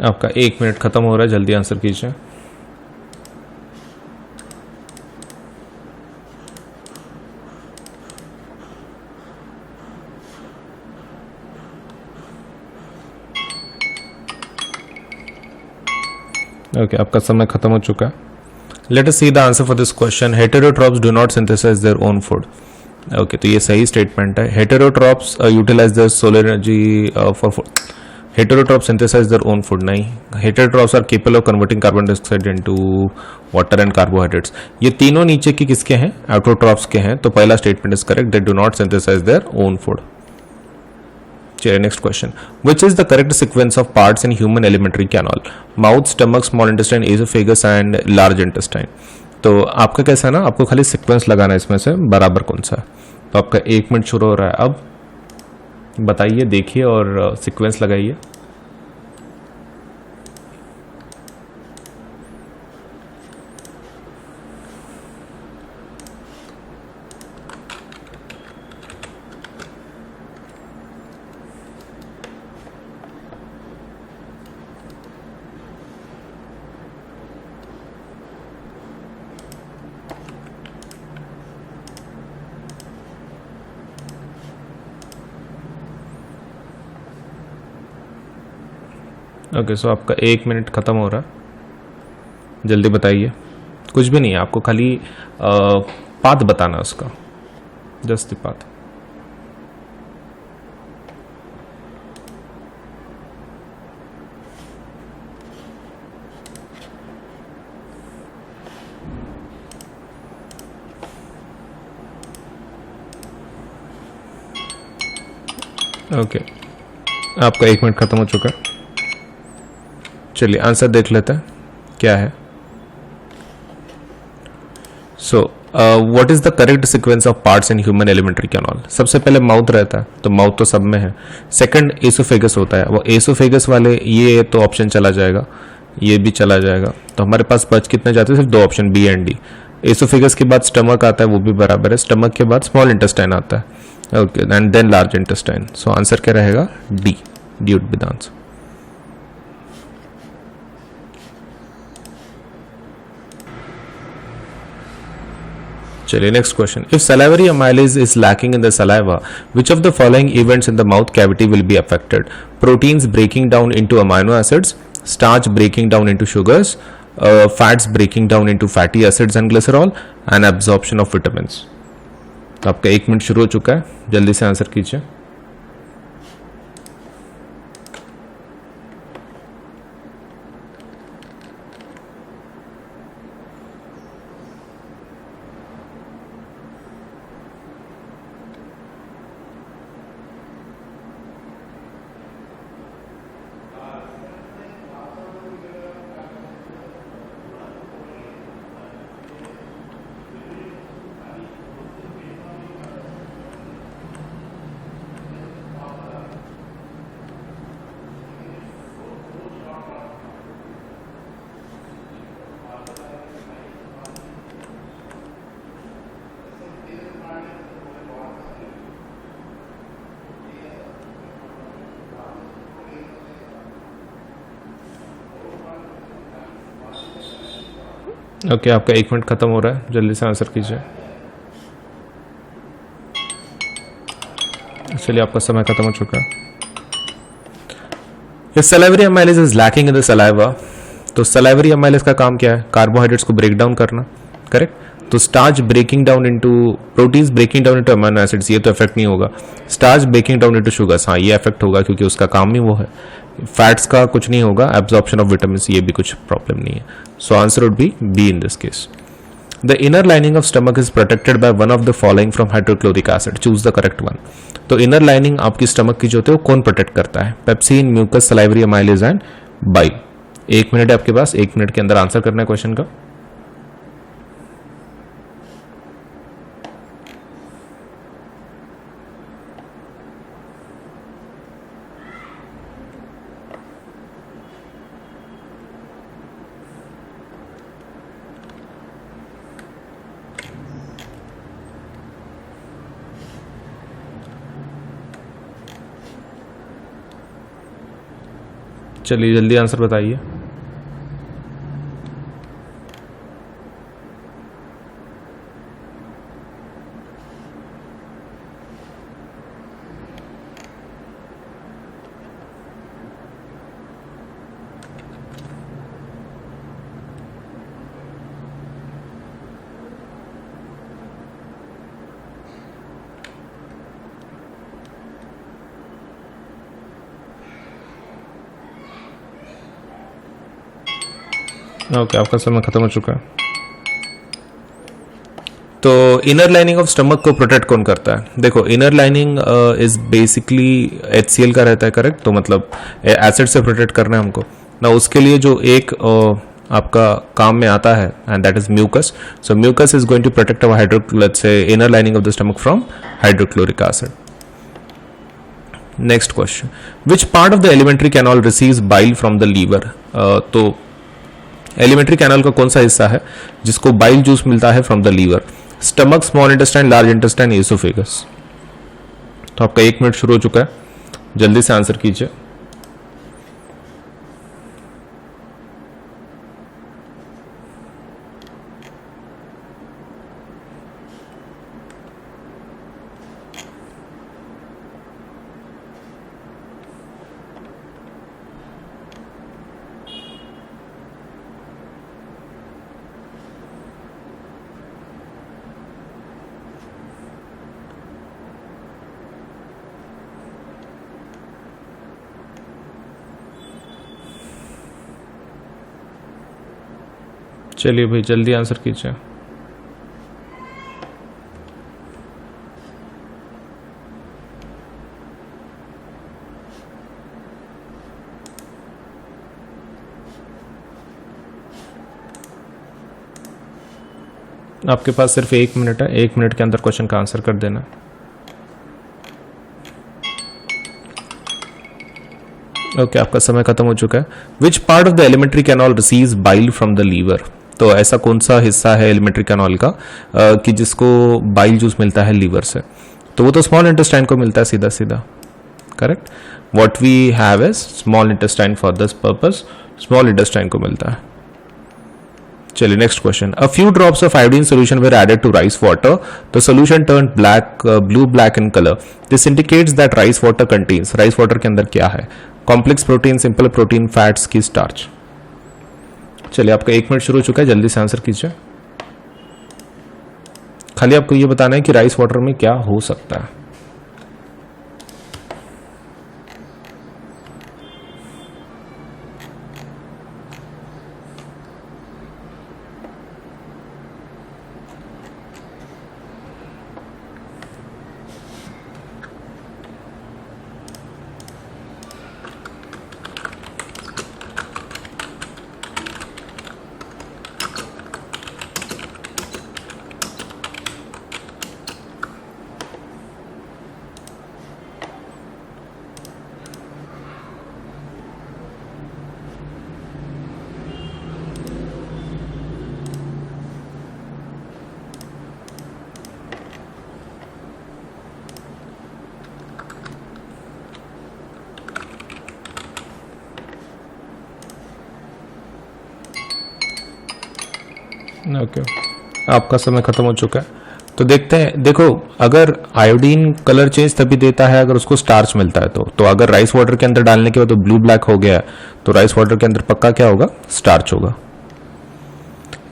आपका 1 मिनट खत्म हो रहा है, जल्दी आंसर कीजिए। ओके, आपका समय खत्म हो चुका है. Let us see the answer for this question. Heterotrophs do not synthesise their own food. Okay, तो ये सही स्टेटमेंट है. Heterotrophs utilise their solar energy for food. Heterotrophs synthesise their own food नहीं. Heterotrophs are capable of converting carbon dioxide into water and carbohydrates. ये तीनों नीचे के किसके हैं? ऑटोट्रॉप्स के हैं. तो पहला statement is correct, they do not synthesise their own food. चलिए next question. Which is the correct sequence of parts in human alimentary canal? Mouth, stomach, small intestine, oesophagus and large intestine. तो आपका कैसा है ना, आपको खाली sequence लगाना है इसमें से बराबर कौन सा है. तो आपका 1 मिनट शुरू हो रहा है. अब बताइए, देखिए और सीक्वेंस लगाइए. ओके, सो आपका 1 मिनट खत्म हो रहा है. जल्दी बताइए. कुछ भी नहीं है, आपको खाली पाथ बताना है उसका. Just the path. ओके, आपका 1 मिनट खत्म हो चुका है. चलिए आंसर देख लेते हैं क्या है. So what is the correct sequence of parts in human alimentary canal? सबसे पहले माउथ रहता है, तो माउथ तो सब में है. सेकंड एसोफेगस होता है, वो एसोफेगस वाले ये तो ऑप्शन चला जाएगा, ये भी चला जाएगा. तो हमारे पास बच कितने जाते हैं? सिर्फ 2 option, B and D. Oesophagus के बाद स्टमक आता है, वो भी बराबर है. स्टमक के बाद स्मॉल इंटेस्टाइन आता है. Okay, and then large intestine. So answer क्या रहेगा? D. D would be the answer. चलिए next question. If salivary amylase is lacking in the saliva, which of the following events in the mouth cavity will be affected? Proteins breaking down into amino acids, starch breaking down into sugars, fats breaking down into fatty acids and glycerol, and absorption of vitamins. आपका 1 minute शुरू हो चुका है, जल्दी से answer कीजिए. Okay, आपका 1 minute खत्म हो रहा है, जल्दी से आंसर कीजिए. चलिए आपका समय खत्म हो चुका है. If salivary amylase is lacking in the saliva, तो salivary amylase का काम क्या है? कार्बोहाइड्रेट्स को ब्रेक डाउन करना. करेक्ट. तो starch breaking down into proteins breaking down into amino acids, ये तो इफेक्ट नहीं होगा. Starch breaking down into sugars, हाँ ये इफेक्ट होगा क्योंकि उसका काम ही वो है. फैट्स का कुछ नहीं होगा. एब्जॉर्प्शन ऑफ विटामिन, ये भी कुछ प्रॉब्लम नहीं है. So answer would be B in this case. The inner lining of stomach is protected by one of the following from hydrochloric acid. Choose the correct one. तो inner lining आपकी stomach की जो होती है वो कौन प्रोटेक्ट करता है? Pepsin, mucus, salivary amylase and bile. 1 minute है आपके पास, 1 मिनट के अंदर आंसर करना है क्वेश्चन का. चलिए जल्दी आंसर बताइए. ओके, आपका समय खत्म हो चुका है। तो इनर लाइनिंग ऑफ स्टमक को प्रोटेक्ट कौन करता है? देखो, inner lining is basically HCl का रहता है, करेक्ट? तो मतलब एसिड से प्रोटेक्ट करना है हमको ना। उसके लिए जो एक आपका काम में आता है, and that is mucus. So mucus is going to protect our let's say inner lining of the stomach from hydrochloric acid. Next question, which part of the alimentary canal receives bile from the liver? तो alimentary canal का कौन सा हिस्सा है जिसको bile juice मिलता है from the liver? Stomach, small intestine, large intestine, oesophagus. तो आपका 1 मिनट शुरू हो चुका है, जल्दी से आंसर कीजिए। चलिए भाई, जल्दी आंसर कीजिए। आपके पास सिर्फ 1 मिनट है, 1 मिनट के अंदर क्वेश्चन का आंसर कर देना। ओके, आपका समय खत्म हो चुका है। Which part of the alimentary canal receives bile from the liver? तो ऐसा कौन सा हिस्सा है एलिमेंट्री कैनल का कि जिसको बाइल जूस मिलता है लीवर से? तो वो तो स्मॉल इंटेस्टाइन को मिलता है सीधा सीधा, correct? What we have is small intestine for this purpose, small intestine को मिलता है। चलिए next question, a few drops of iodine solution were added to rice water, the solution turn black, blue black in colour, this indicates that rice water contains, rice water के अंदर क्या है? Complex protein, simple protein, fats की starch? चलिए, आपका 1 minute शुरू हो चुका है, जल्दी से आंसर कीजिए। खाली आपको ये बताना है कि राइस वाटर में क्या हो सकता है। ओके, आपका समय खत्म हो चुका है। तो देखते हैं, देखो, अगर आयोडीन कलर चेंज तभी देता है अगर उसको स्टार्च मिलता है। तो अगर राइस वाटर के अंदर डालने के बाद तो ब्लू ब्लैक हो गया है, तो राइस वाटर के अंदर पक्का क्या होगा? स्टार्च होगा।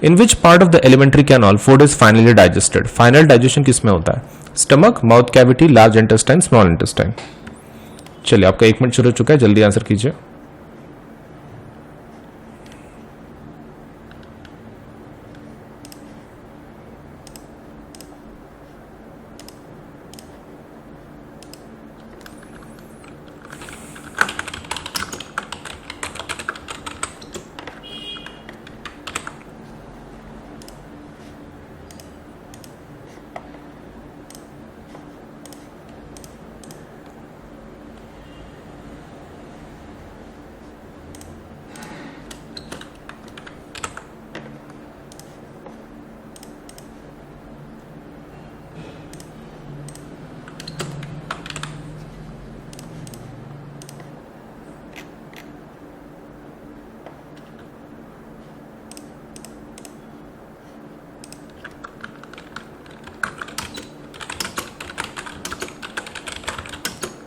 In which part of the alimentary canal food is finally digested? Final digestion किसमें होता है? Stomach, mouth cavity, large intestine, small intestine? चलिए, आपका 1 मिनट शुरू हो चुका है, जल्दी आंसर कीजिए।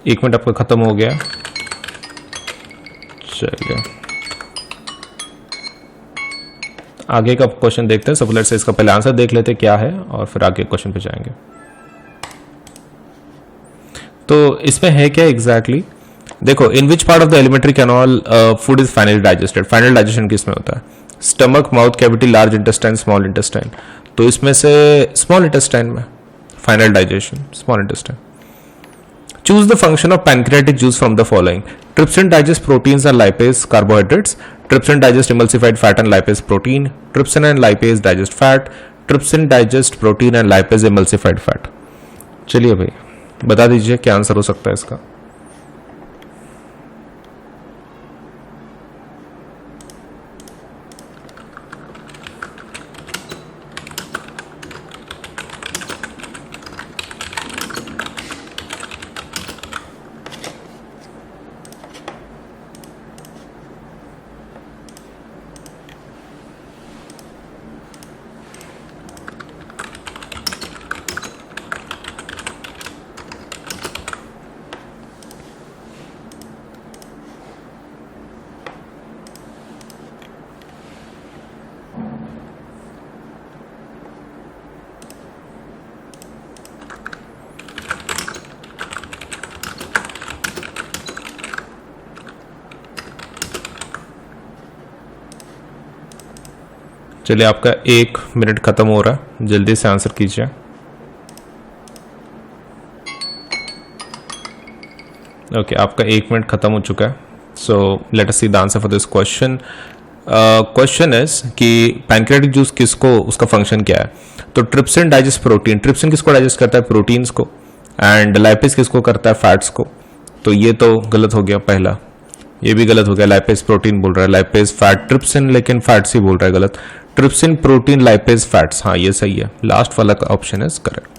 एक मिनट आपका खत्म हो गया। चलिए, आगे का क्वेश्चन देखते हैं। सबसे पहले से इसका पहले आंसर देख लेते हैं क्या है, और फिर आगे क्वेश्चन पे जाएंगे। तो इसमें है क्या एग्जैक्टली? देखो, in which part of the alimentary canal food is finally digested? Final digestion किसमें होता है? Stomach, mouth cavity, large intestine, small intestine. तो इसमें से स्मॉल इंटेस्टाइन में final digestion, small intestine. Choose the function of pancreatic juice from the following. Trypsin digest proteins and lipase carbohydrates, trypsin digest emulsified fat and lipase protein, trypsin and lipase digest fat, trypsin digest protein and lipase emulsified fat. चलिए भाई बता दीजिए क्या answer हो सकता है इसका। चलिए आपका 1 मिनट खत्म हो रहा है, जल्दी से आंसर कीजिए। ओके, आपका 1 मिनट खत्म हो चुका है। So let us see the answer for this question. Question is कि पैनक्रियाटिक जूस किसको, उसका फंक्शन क्या है। तो ट्रिप्सिन डाइजेस्ट प्रोटीन, ट्रिप्सिन किसको डाइजेस्ट करता है, प्रोटीन्स को, एंड लाइपेज किसको करता है, फैट्स को। तो ये तो गलत हो गया पहला, ये भी गलत हो गया, लाइपेज प्रोटीन बोल रहा है, लाइपेज फैट, ट्रिप्सिन लेकिन फैट्स ही बोल रहा है, गलत। ट्रिप्सिन प्रोटीन लाइपेज फैट्स, हाँ ये सही है, लास्ट वाला option is correct.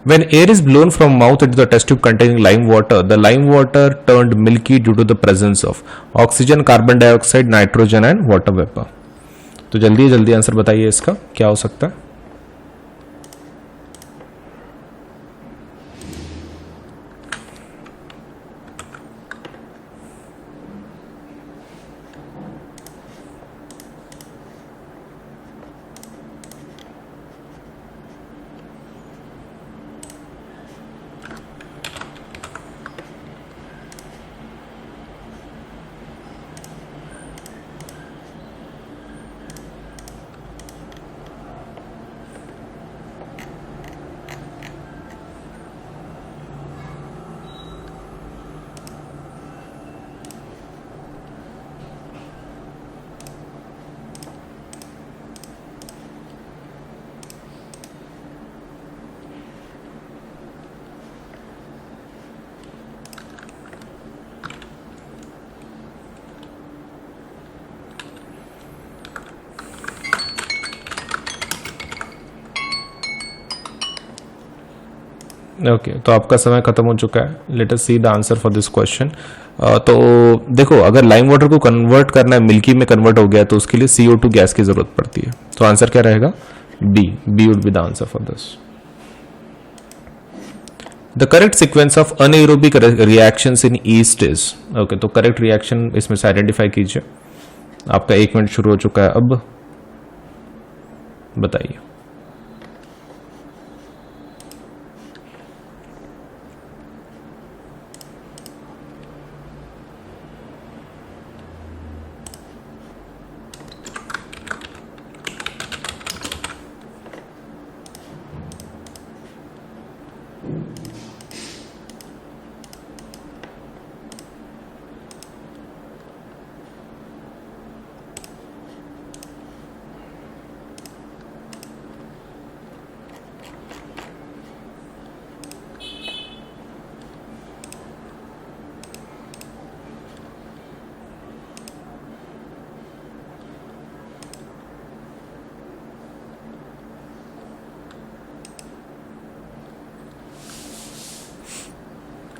When air is blown from mouth into the test tube containing lime water, the lime water turned milky due to the presence of oxygen, carbon dioxide, nitrogen and water vapor. तो जल्दी जल्दी answer बताइए इसका क्या हो सकता है। Okay तो आपका समय खत्म हो चुका है। Let us see the answer for this question. तो देखो, अगर लाइम वाटर को कन्वर्ट करना है, मिल्की में कन्वर्ट हो गया तो उसके लिए CO2 गैस की जरूरत पड़ती है। तो आंसर क्या रहेगा, B would be the answer for this. The correct sequence of anaerobic reactions in yeast is, okay तो करेक्ट रिएक्शन इसमें से आइडेंटिफाई कीजिए। आपका 1 मिनट शुरू हो चुका है, अब बताइए।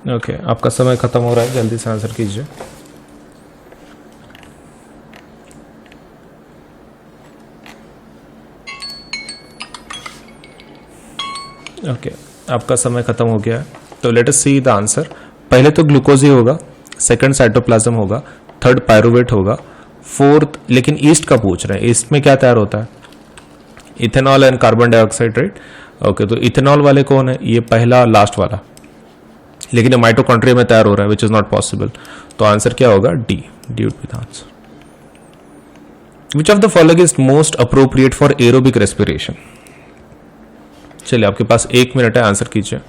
ओके आपका समय खत्म हो रहा है, जल्दी से आंसर कीजिए। ओके आपका समय खत्म हो गया है। तो late us see the answer. पहले तो ग्लूकोज ही होगा, सेकंड साइटोप्लाज्म होगा, थर्ड पायरुवेट होगा, फोर्थ, लेकिन ईस्ट का पूछ रहे हैं, ईस्ट में क्या तैयार होता है, ethanol and carbon dioxide, right. Okay तो इथेनॉल वाले कौन है, ये पहला लास्ट वाला, लेकिन ये माइटोकॉन्ड्रिया में तैयार हो रहा है, विच इज नॉट पॉसिबल। तो आंसर क्या होगा, D would be the answer. Which of the following is most appropriate for aerobic respiration? चलिए आपके पास 1 मिनट है, आंसर कीजिए.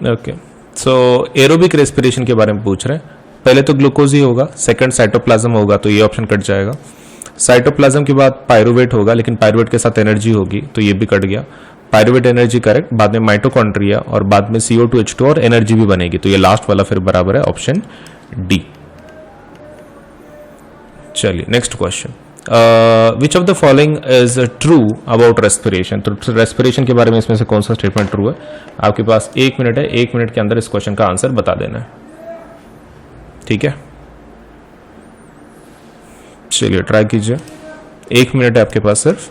ओके, सो एरोबिक रेस्पिरेशन के बारे में पूछ रहे हैं. पहले तो ग्लूकोज ही होगा, सेकंड साइटोप्लाज्म होगा, तो ये ऑप्शन कट जाएगा. साइटोप्लाज्म के बाद पायरुवेट होगा, लेकिन पायरुवेट के साथ एनर्जी होगी, तो ये भी कट गया. पायरुवेट एनर्जी करेक्ट, बाद में माइटोकॉन्ड्रिया और बाद में CO2H2 और एनर्जी भी बनेगी, तो ये लास्ट वाला फिर बराबर है ऑप्शन डी. चलिए next question. Which of the following is true about respiration? तो रेस्पिरेशन के बारे में इसमें से कौन सा स्टेटमेंट ट्रू है? आपके पास 1 मिनट है, 1 मिनट के अंदर इस क्वेश्चन का आंसर बता देना है. ठीक है, चलिए ट्राई कीजिए. 1 मिनट है आपके पास सिर्फ.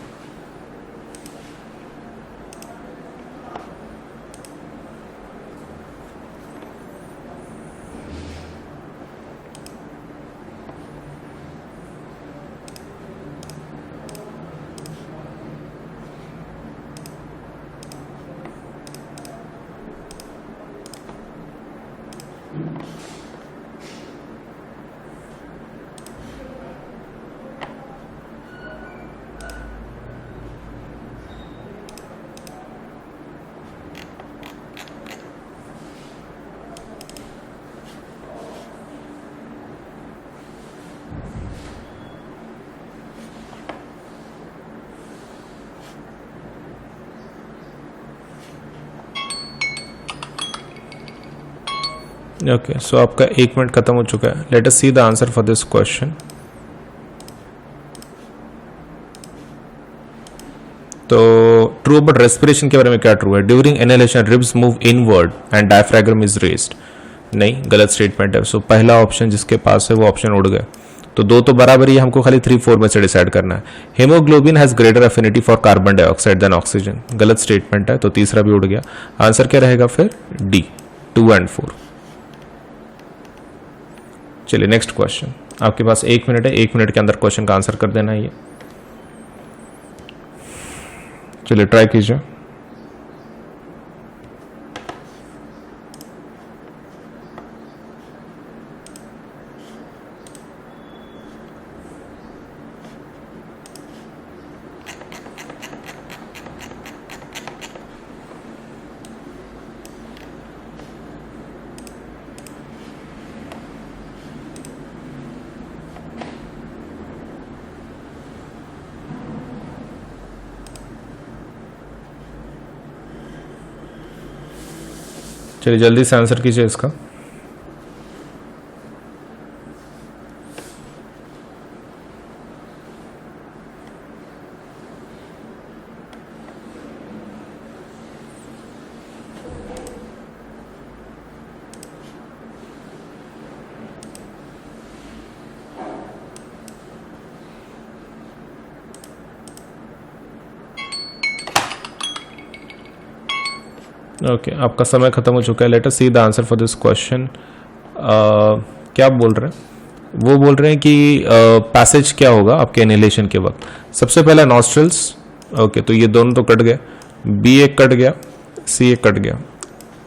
ओके, सो आपका 1 मिनट खत्म हो चुका है. Let us see the answer for this question. तो ट्रू अबाउट रेस्पिरेशन के बारे में क्या ट्रू है? During inhalation ribs move inward and diaphragm is raised. नहीं, गलत स्टेटमेंट है. सो पहला ऑप्शन जिसके पास है वो ऑप्शन उड़ गया. तो दो तो बराबर ही, हमको खाली 3-4 में से डिसाइड करना है. Haemoglobin has greater affinity for carbon dioxide than oxygen. गलत स्टेटमेंट है, तो तीसरा भी उड़ गया. आंसर क्या रहेगा फिर? डी, 2 और 4. चलिए नेक्स्ट क्वेश्चन. आपके पास 1 मिनट है, 1 मिनट के अंदर क्वेश्चन का आंसर कर देना है ये. चलिए ट्राई कीजिए. चलिए जल्दी से आंसर कीजिए इसका. ओके, आपका समय खत्म हो चुका है. Let us see the answer for this question. क्या बोल रहे हैं? वो बोल रहे हैं कि पैसेज क्या होगा आपके इनहेलेशन के वक्त. सबसे पहला नॉस्ट्रल्स. ओके, तो ये दोनों तो कट गए. बी एक कट गया, सी एक कट गया.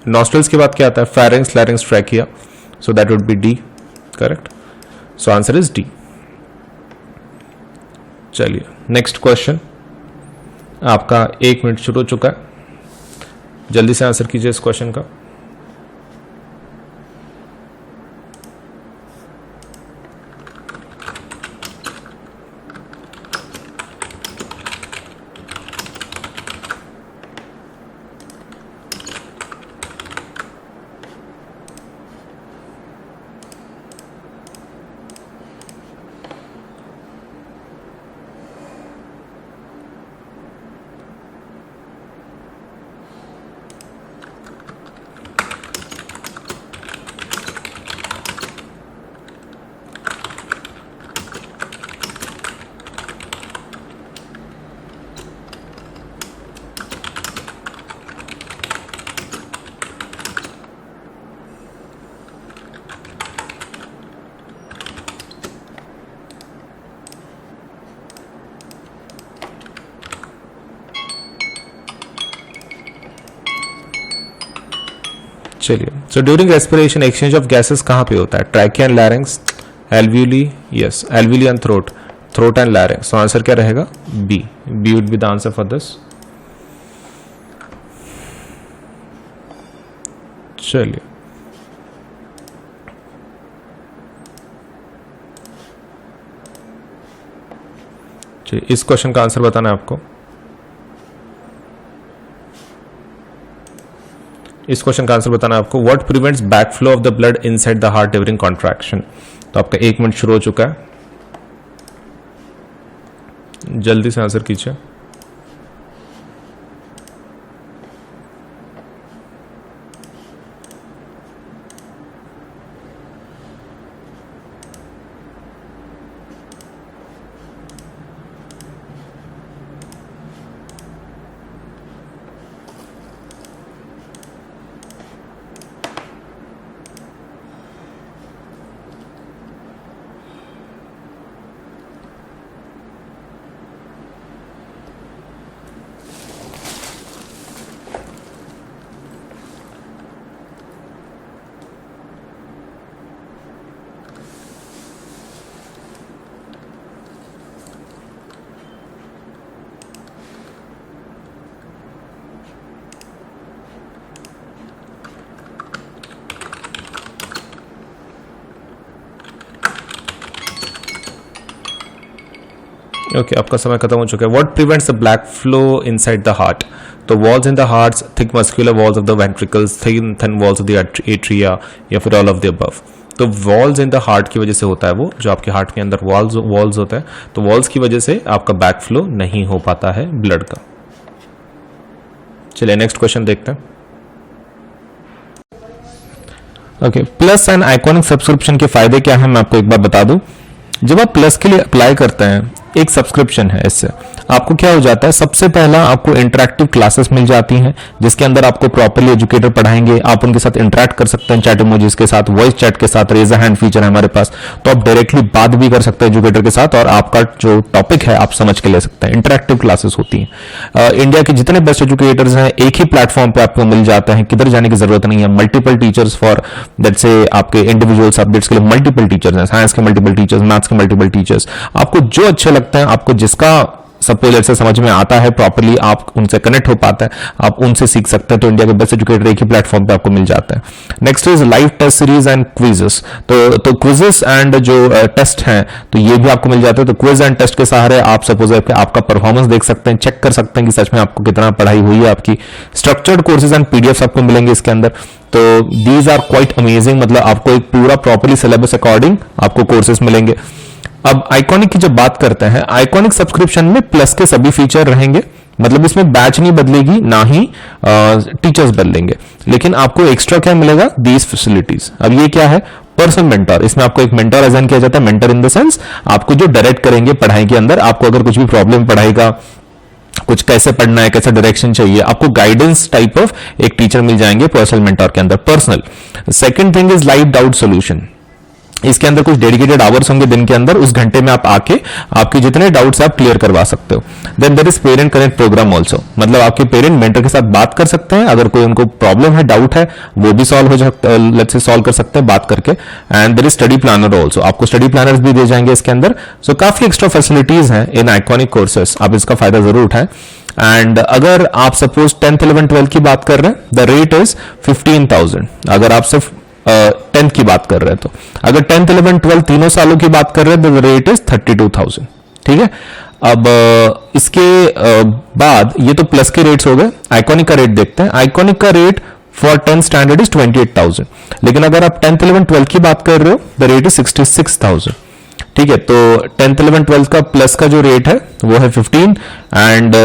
नॉस्ट्रल्स के बाद क्या आता है? Pharynx, लैरिंग्स, trachea. So that would be D. Correct. So answer is D. चलिए नेक्स्ट क्वेश्चन. आपका 1 मिनट शुरू हो चुका है. जल्दी से आंसर कीजिए इस क्वेश्चन का. चलिए, so during respiration exchange of gases कहाँ पे होता है? Trachea and larynx, alveoli, yes alveoli and throat, throat and larynx. So answer क्या रहेगा? B, B would be the answer for this. चलिए, इस क्वेश्चन का आंसर बताना है आपको। इस क्वेश्चन का आंसर बताना है आपको। What prevents back flow of the blood inside the heart during contraction? तो आपका 1 मिनट शुरू हो चुका है, जल्दी से आंसर कीजिए। ओके, आपका समय खत्म हो चुका है। What prevents the back flow inside the heart? तो walls in the heart, thick muscular walls of the ventricles, thin walls of the atria, या फिर ऑल ऑफ द अबव। तो वॉल्स इन द हार्ट की वजह से होता है वो, जो आपके हार्ट के अंदर वॉल्स होता है, तो वॉल्स की वजह से आपका बैक फ्लो नहीं हो पाता है ब्लड का। चलिए नेक्स्ट क्वेश्चन देखते हैं। Okay, plus and iconic subscription के फायदे क्या है मैं आपको एक बार बता दूं। जब आप प्लस के लिए अप्लाई करते हैं, एक सब्सक्रिप्शन है, इससे आपको क्या हो जाता है? सबसे पहला आपको इंटरेक्टिव क्लासेस मिल जाती हैं, जिसके अंदर आपको प्रॉपर्ली एजुकेटर पढ़ाएंगे, आप उनके साथ इंटरेक्ट कर सकते हैं चैट इमोजीज के साथ, वॉइस चैट के साथ, रेज अ हैंड फीचर है हमारे पास, तो आप डायरेक्टली बात भी कर सकते हैं एजुकेटर के साथ और आपका जो टॉपिक है आप समझ के ले सकते हैं। इंटरेक्टिव क्लासेस होती हैं। इंडिया के जितने बेस्ट एजुकेटर्स हैं एक ही प्लेटफॉर्म पे आपको मिल जाते हैं, किधर जाने की जरूरत नहीं है। मल्टीपल टीचर्स फॉर दैट से आपके इंडिविजुअल सब्जेक्ट्स के लिए मल्टीपल टीचर्स हैं, साइंस के मल्टीपल टीचर्स, मैथ्स के मल्टीपल टीचर्स। आपको जो अच्छे लगते हैं, आपको जिसका सपोज से समझ में आता है प्रॉपर्ली, आप उनसे कनेक्ट हो पाते हैं, आप उनसे सीख सकते हैं। तो इंडिया के बेस्ट एजुकेटर एक ही प्लेटफॉर्म पे आपको मिल जाता है। Next is live test series and quizzes. तो क्विजेस एंड जो टेस्ट हैं तो ये भी आपको मिल जाते हैं। तो क्विज एंड टेस्ट के सहारे आप सपोज आपका परफॉर्मेंस देख सकते हैं, चेक कर सकते हैं कि सच में आपको कितना पढ़ाई हुई है आपकी। स्ट्रक्चर्ड कोर्सेज एंड पीडीएफ आपको मिलेंगे इसके अंदर। तो दीज आर क्वाइट अमेजिंग, मतलब आपको एक पूरा प्रॉपर्ली सिलेबस अकॉर्डिंग आपको कोर्सेज मिलेंगे। अब आइकॉनिक की जब बात करते हैं, आइकॉनिक सब्सक्रिप्शन में प्लस के सभी फीचर रहेंगे, मतलब इसमें बैच नहीं बदलेगी, ना ही टीचर्स बदलेंगे, लेकिन आपको एक्स्ट्रा क्या मिलेगा? These facilities. अब ये क्या है? Personal mentor. इसमें आपको एक मेंटर असाइन किया जाता है। मेंटर इन द सेंस आपको जो डायरेक्ट करेंगे पढ़ाई के अंदर, आपको अगर कुछ भी प्रॉब्लम पढ़ाई का, कुछ कैसे पढ़ना है, कैसा डायरेक्शन चाहिए, आपको गाइडेंस टाइप ऑफ एक टीचर मिल जाएंगे पर्सनल मेंटर के अंदर। Personal. Second thing is live doubt solution. इसके अंदर कुछ डेडिकेटेड आवर्स होंगे दिन के अंदर, उस घंटे में आप आके आपके जितने डाउट्स आप क्लियर करवा सकते हो। Then there is parent connect programme also, मतलब आपके पेरेंट मेंटर के साथ बात कर सकते हैं, अगर कोई उनको प्रॉब्लम है, डाउट है, वो भी सॉल्व हो सकता है, लेट्स से सॉल्व कर सकते हैं बात करके। And there is study planner also, आपको स्टडी प्लानर्स भी दिए जाएंगे इसके अंदर। सो काफी एक्स्ट्रा फैसिलिटीज हैं इन आइकॉनिक कोर्सेस, आप इसका फायदा जरूर उठाएं। एंड अगर आप सपोज 10th 11th 12th की बात कर रहे हैं, द रेट इज 15,000। अगर आप सिर्फ 10th की बात कर रहे हैं, तो अगर 10th 11th 12th तीनों सालों की बात कर रहे हैं तो द रेट इज 32,000। ठीक है। अब इसके बाद ये तो प्लस के रेट्स हो गए। आइकॉनिक का रेट देखते हैं। आइकॉनिक का rate for 10th standard is 28,000, लेकिन अगर आप 10th 11th 12th की बात कर रहे हो द रेट इज 66,000। ठीक है। तो 10th 11th 12th का प्लस का जो रेट है वो है 15 एंड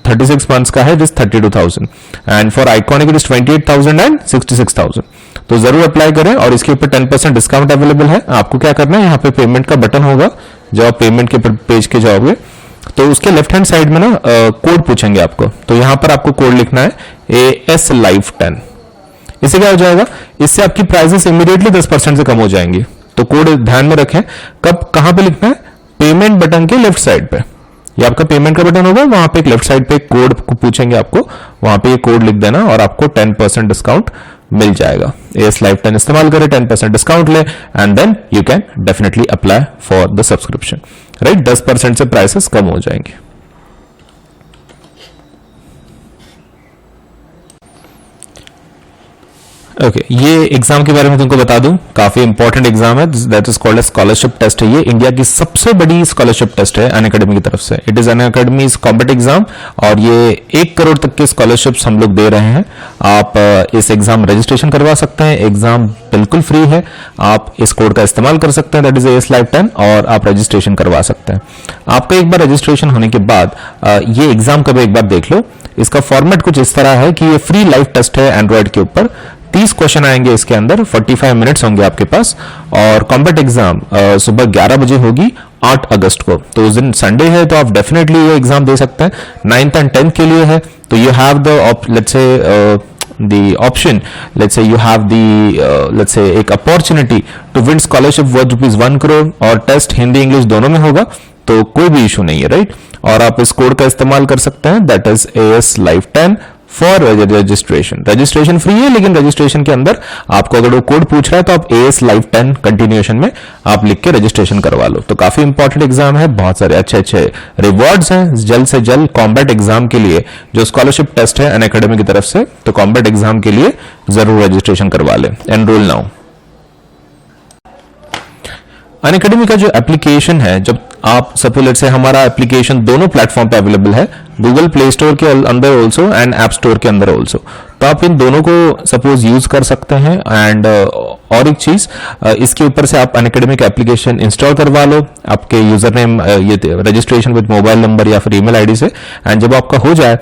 36 मंथ्स का है, जिस 32,000। And for iconic it is 28,000 and 66,000। तो जरूर अप्लाई करें, और इसके ऊपर 10% डिस्काउंट अवेलेबल है। आपको क्या करना है, यहाँ पे पेमेंट का बटन होगा, जब आप पेमेंट के पेज के जाओगे तो उसके लेफ्ट हैंड साइड में ना कोड पूछेंगे आपको, तो यहाँ पर आपको कोड लिखना है AS Live 10। इससे क्या हो जाएगा, इससे आपकी प्राइसेस इमीडिएटली 10% से कम हो जाएंगी। तो कोड ध्यान में रखें, कब कहां पे लिखना है, पेमेंट बटन के लेफ्ट साइड पे। ये आपका पेमेंट का बटन होगा, वहां पे एक लेफ्ट साइड पे कोड पूछेंगे आपको, वहां पे ये कोड लिख देना और आपको 10% डिस्काउंट मिल जाएगा। AS Live 10 इस्तेमाल करें, 10% डिस्काउंट ले and then you can definitely apply for the subscription, right. 10% से प्राइसेस कम हो जाएंगे। ओके ये एग्जाम के बारे में तुमको बता दूं, काफी इंपॉर्टेंट एग्जाम है, that is called scholarship test है। ये इंडिया की सबसे बड़ी स्कॉलरशिप टेस्ट है अनअकैडमी की तरफ से। It is Unacademy's competitive exam और ये 1 करोड़ तक के स्कॉलरशिप्स हम लोग दे रहे हैं। आप इस एग्जाम रजिस्ट्रेशन करवा सकते हैं, एग्जाम बिल्कुल फ्री है। आप इस कोड का इस्तेमाल कर सकते हैं, दैट इज AS Live 10, और आप रजिस्ट्रेशन करवा सकते हैं। आपका एक बार रजिस्ट्रेशन होने के बाद ये एग्जाम का भी एक बार देख लो। इसका फॉर्मेट कुछ इस तरह है कि ये फ्री लाइव टेस्ट है एंड्रॉइड के ऊपर। 30 क्वेश्चन आएंगे इसके अंदर, 45 मिनट्स होंगे आपके पास, और कॉम्पिट एग्जाम सुबह 11 बजे होगी 8 अगस्त को। तो उस दिन संडे है, तो आप डेफिनेटली ये एग्जाम दे सकते हैं। 9th and 10th के लिए है, तो you have the let's say the option, let's say you have the let's say एक opportunity to win scholarship worth ₹1 crore, और टेस्ट हिंदी इंग्लिश दोनों में होगा, तो कोई भी इशू नहीं है, राइट। और आप इस कोड का इस्तेमाल कर सकते हैं, that is AS Live 10 for registration. Registration free है, लेकिन रजिस्ट्रेशन के अंदर आपको अगर वो कोड पूछ रहा है तो आप AS Live 10 कंटिन्यूएशन में आप लिख के रजिस्ट्रेशन करवा लो। तो काफी इंपॉर्टेंट एग्जाम है, बहुत सारे अच्छे अच्छे रिवॉर्ड्स हैं। जल्द से जल्द कॉम्बैट एग्जाम के लिए जो स्कॉलरशिप टेस्ट है अनअकैडमी की तरफ से, तो कॉम्बैट एग्जाम के लिए जरूर रजिस्ट्रेशन करवा ले। Enrol now. अनअकैडमी का जो एप्लीकेशन है, जब आप सपोज से हमारा एप्लीकेशन दोनों प्लेटफॉर्म पे अवेलेबल है, गूगल प्ले स्टोर के अंदर ऑल्सो एंड ऐप स्टोर के अंदर ऑल्सो, तो आप इन दोनों को सपोज यूज कर सकते हैं। एंड और एक चीज, इसके ऊपर से आप अनअकैडमी का एप्लीकेशन इंस्टॉल करवा लो आपके यूजर नेम, ये रजिस्ट्रेशन विद मोबाइल नंबर या फिर ईमेल आईडी से। एंड जब आपका हो जाए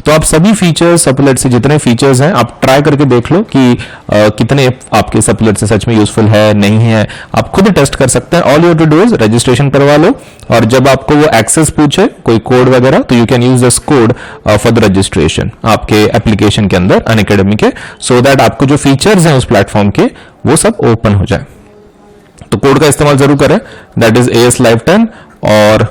तो आप सभी फीचर्स सपोलेट से जितने फीचर्स हैं आप ट्राई करके देख लो कि कितने आपके सपोलेट से सच में यूजफुल है नहीं है, आप खुद टेस्ट कर सकते हैं। All you to do is registration करवा लो, और जब आपको वो एक्सेस पूछे कोई कोड वगैरह, तो you can use this code for the registration आपके एप्लीकेशन के अंदर अनअकैडमी के, सो दैट आपको जो फीचर्स हैं उस प्लेटफॉर्म के वो सब ओपन हो जाए। तो कोड का इस्तेमाल जरूर करें, दैट इज AS Live 10, और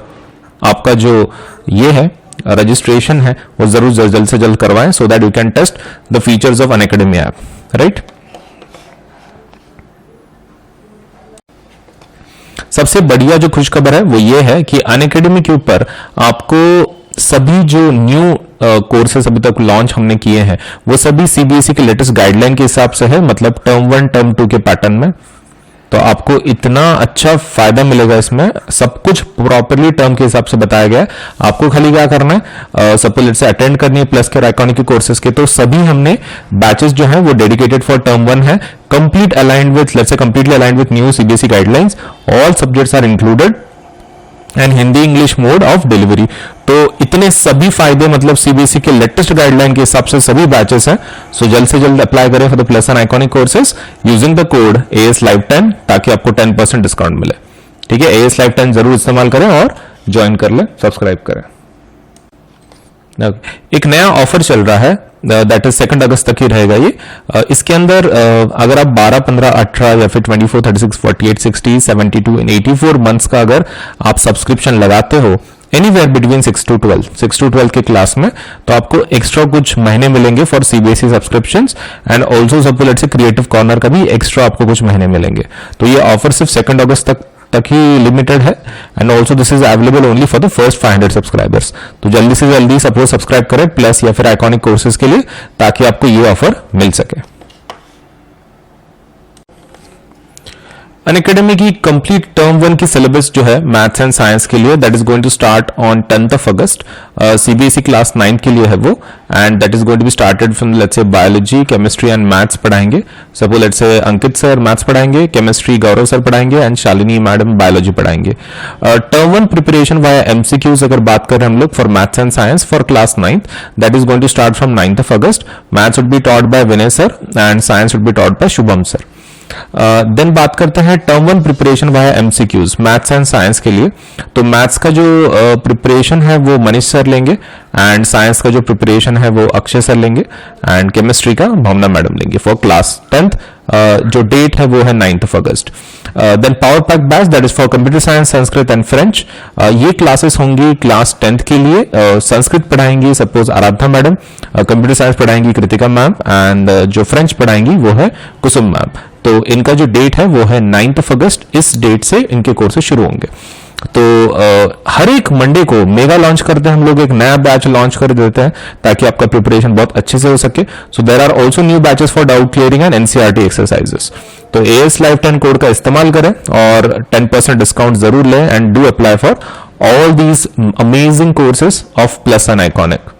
आपका जो ये है रजिस्ट्रेशन है वो जरूर जल्द से जल्द करवाएं, so that you can test the features of Unacademy app, right. सबसे बढ़िया जो खुशखबर है वो ये है कि अनअकैडमी के ऊपर आपको सभी जो न्यू कोर्सेस अभी तक लॉन्च हमने किए हैं वो सभी CBSE के लेटेस्ट गाइडलाइन के हिसाब से है, मतलब टर्म 1 टर्म 2 के पैटर्न में। तो आपको इतना अच्छा फायदा मिलेगा इसमें, सब कुछ प्रॉपरली टर्म के हिसाब से बताया गया है। आपको खाली क्या करना है, सपोज से अटेंड करनी है प्लस के और आइकॉनिक के कोर्सेज के, तो सभी हमने बैचेस जो है वो डेडिकेटेड फॉर टर्म 1 है, complete aligned with, let's say completely aligned with new CBSE guidelines, all subjects are included and Hindi English mode of delivery. तो इतने सभी फायदे, मतलब CBSE के लेटेस्ट गाइडलाइन के हिसाब से सभी बैचेस हैं। सो जल्द से जल्द अप्लाई करें for the plus and iconic courses using the code AS Live 10, ताकि आपको 10% डिस्काउंट मिले। ठीक है, AS Live 10 जरूर इस्तेमाल करें और ज्वाइन कर लें, सब्सक्राइब करें। एक नया ऑफर चल रहा है, दैट इज 2 अगस्त तक ही रहेगा ये। इसके अंदर अगर आप 12, 15, 18 या फिर 24, 36, 48, 60, 72 इन 84 मंथ्स का अगर आप सब्सक्रिप्शन लगाते हो एनीवेयर बिटवीन 6 to 12 के क्लास में, तो आपको एक्स्ट्रा कुछ महीने मिलेंगे for CBSE subscriptions, and also suppose let's से क्रिएटिव कॉर्नर का भी एक्स्ट्रा आपको कुछ महीने मिलेंगे। तो ये ऑफर सिर्फ 2 अगस्त तक ही लिमिटेड है, and also this is available only for the first 500 subscribers. तो जल्दी से जल्दी सपोज सब्सक्राइब करें प्लस या फिर आइकॉनिक कोर्सेज के लिए, ताकि आपको ये ऑफर मिल सके। अनअकैडमी की कंप्लीट टर्म 1 की सिलेबस जो है मैथ्स एंड साइंस के लिए, that is going to start on 10th August. CBSE class 9 के लिए है वो, and that is going to be started from let's say biology, chemistry and maths पढ़ाएंगे। Suppose let's say Ankit sir maths पढ़ाएंगे, chemistry Gaurav sir पढ़ाएंगे, and Shalini madam biology पढ़ाएंगे। Term 1 preparation via MCQs अगर बात करें हम लोग for maths and science for class 9th, that is going to start from 9th August. Maths would be taught by Vinay sir and science would be taught by Shubham sir. Then बात करते हैं term 1 preparation via MCQs maths and science के लिए। तो maths का जो preparation है वो मनीष सर लेंगे, एंड साइंस का जो प्रिपरेशन है वो अक्षय सर लेंगे, एंड केमिस्ट्री का भावना मैडम लेंगे फॉर क्लास 10th। जो डेट है वो है 9th August. Then power pack batch that is for computer science, Sanskrit and French. ये क्लासेस होंगी क्लास 10th के लिए। संस्कृत पढ़ाएंगी suppose Aradhana madam, computer science पढ़ाएंगी कृतिका मैम, एंड जो फ्रेंच पढ़ाएंगी वो है कुसुम मैम। तो इनका जो डेट है वो है 9th अगस्त। इस डेट से इनके कोर्सेज शुरू होंगे। तो हर एक मंडे को मेगा लॉन्च करते हैं हम लोग, एक नया बैच लॉन्च कर देते हैं ताकि आपका प्रिपरेशन बहुत अच्छे से हो सके। So there are also new batches for doubt clearing and NCERT exercises. तो AS Live 10 कोड का इस्तेमाल करें और 10% डिस्काउंट जरूर लें, and do apply for all these amazing courses of Plus and iconic.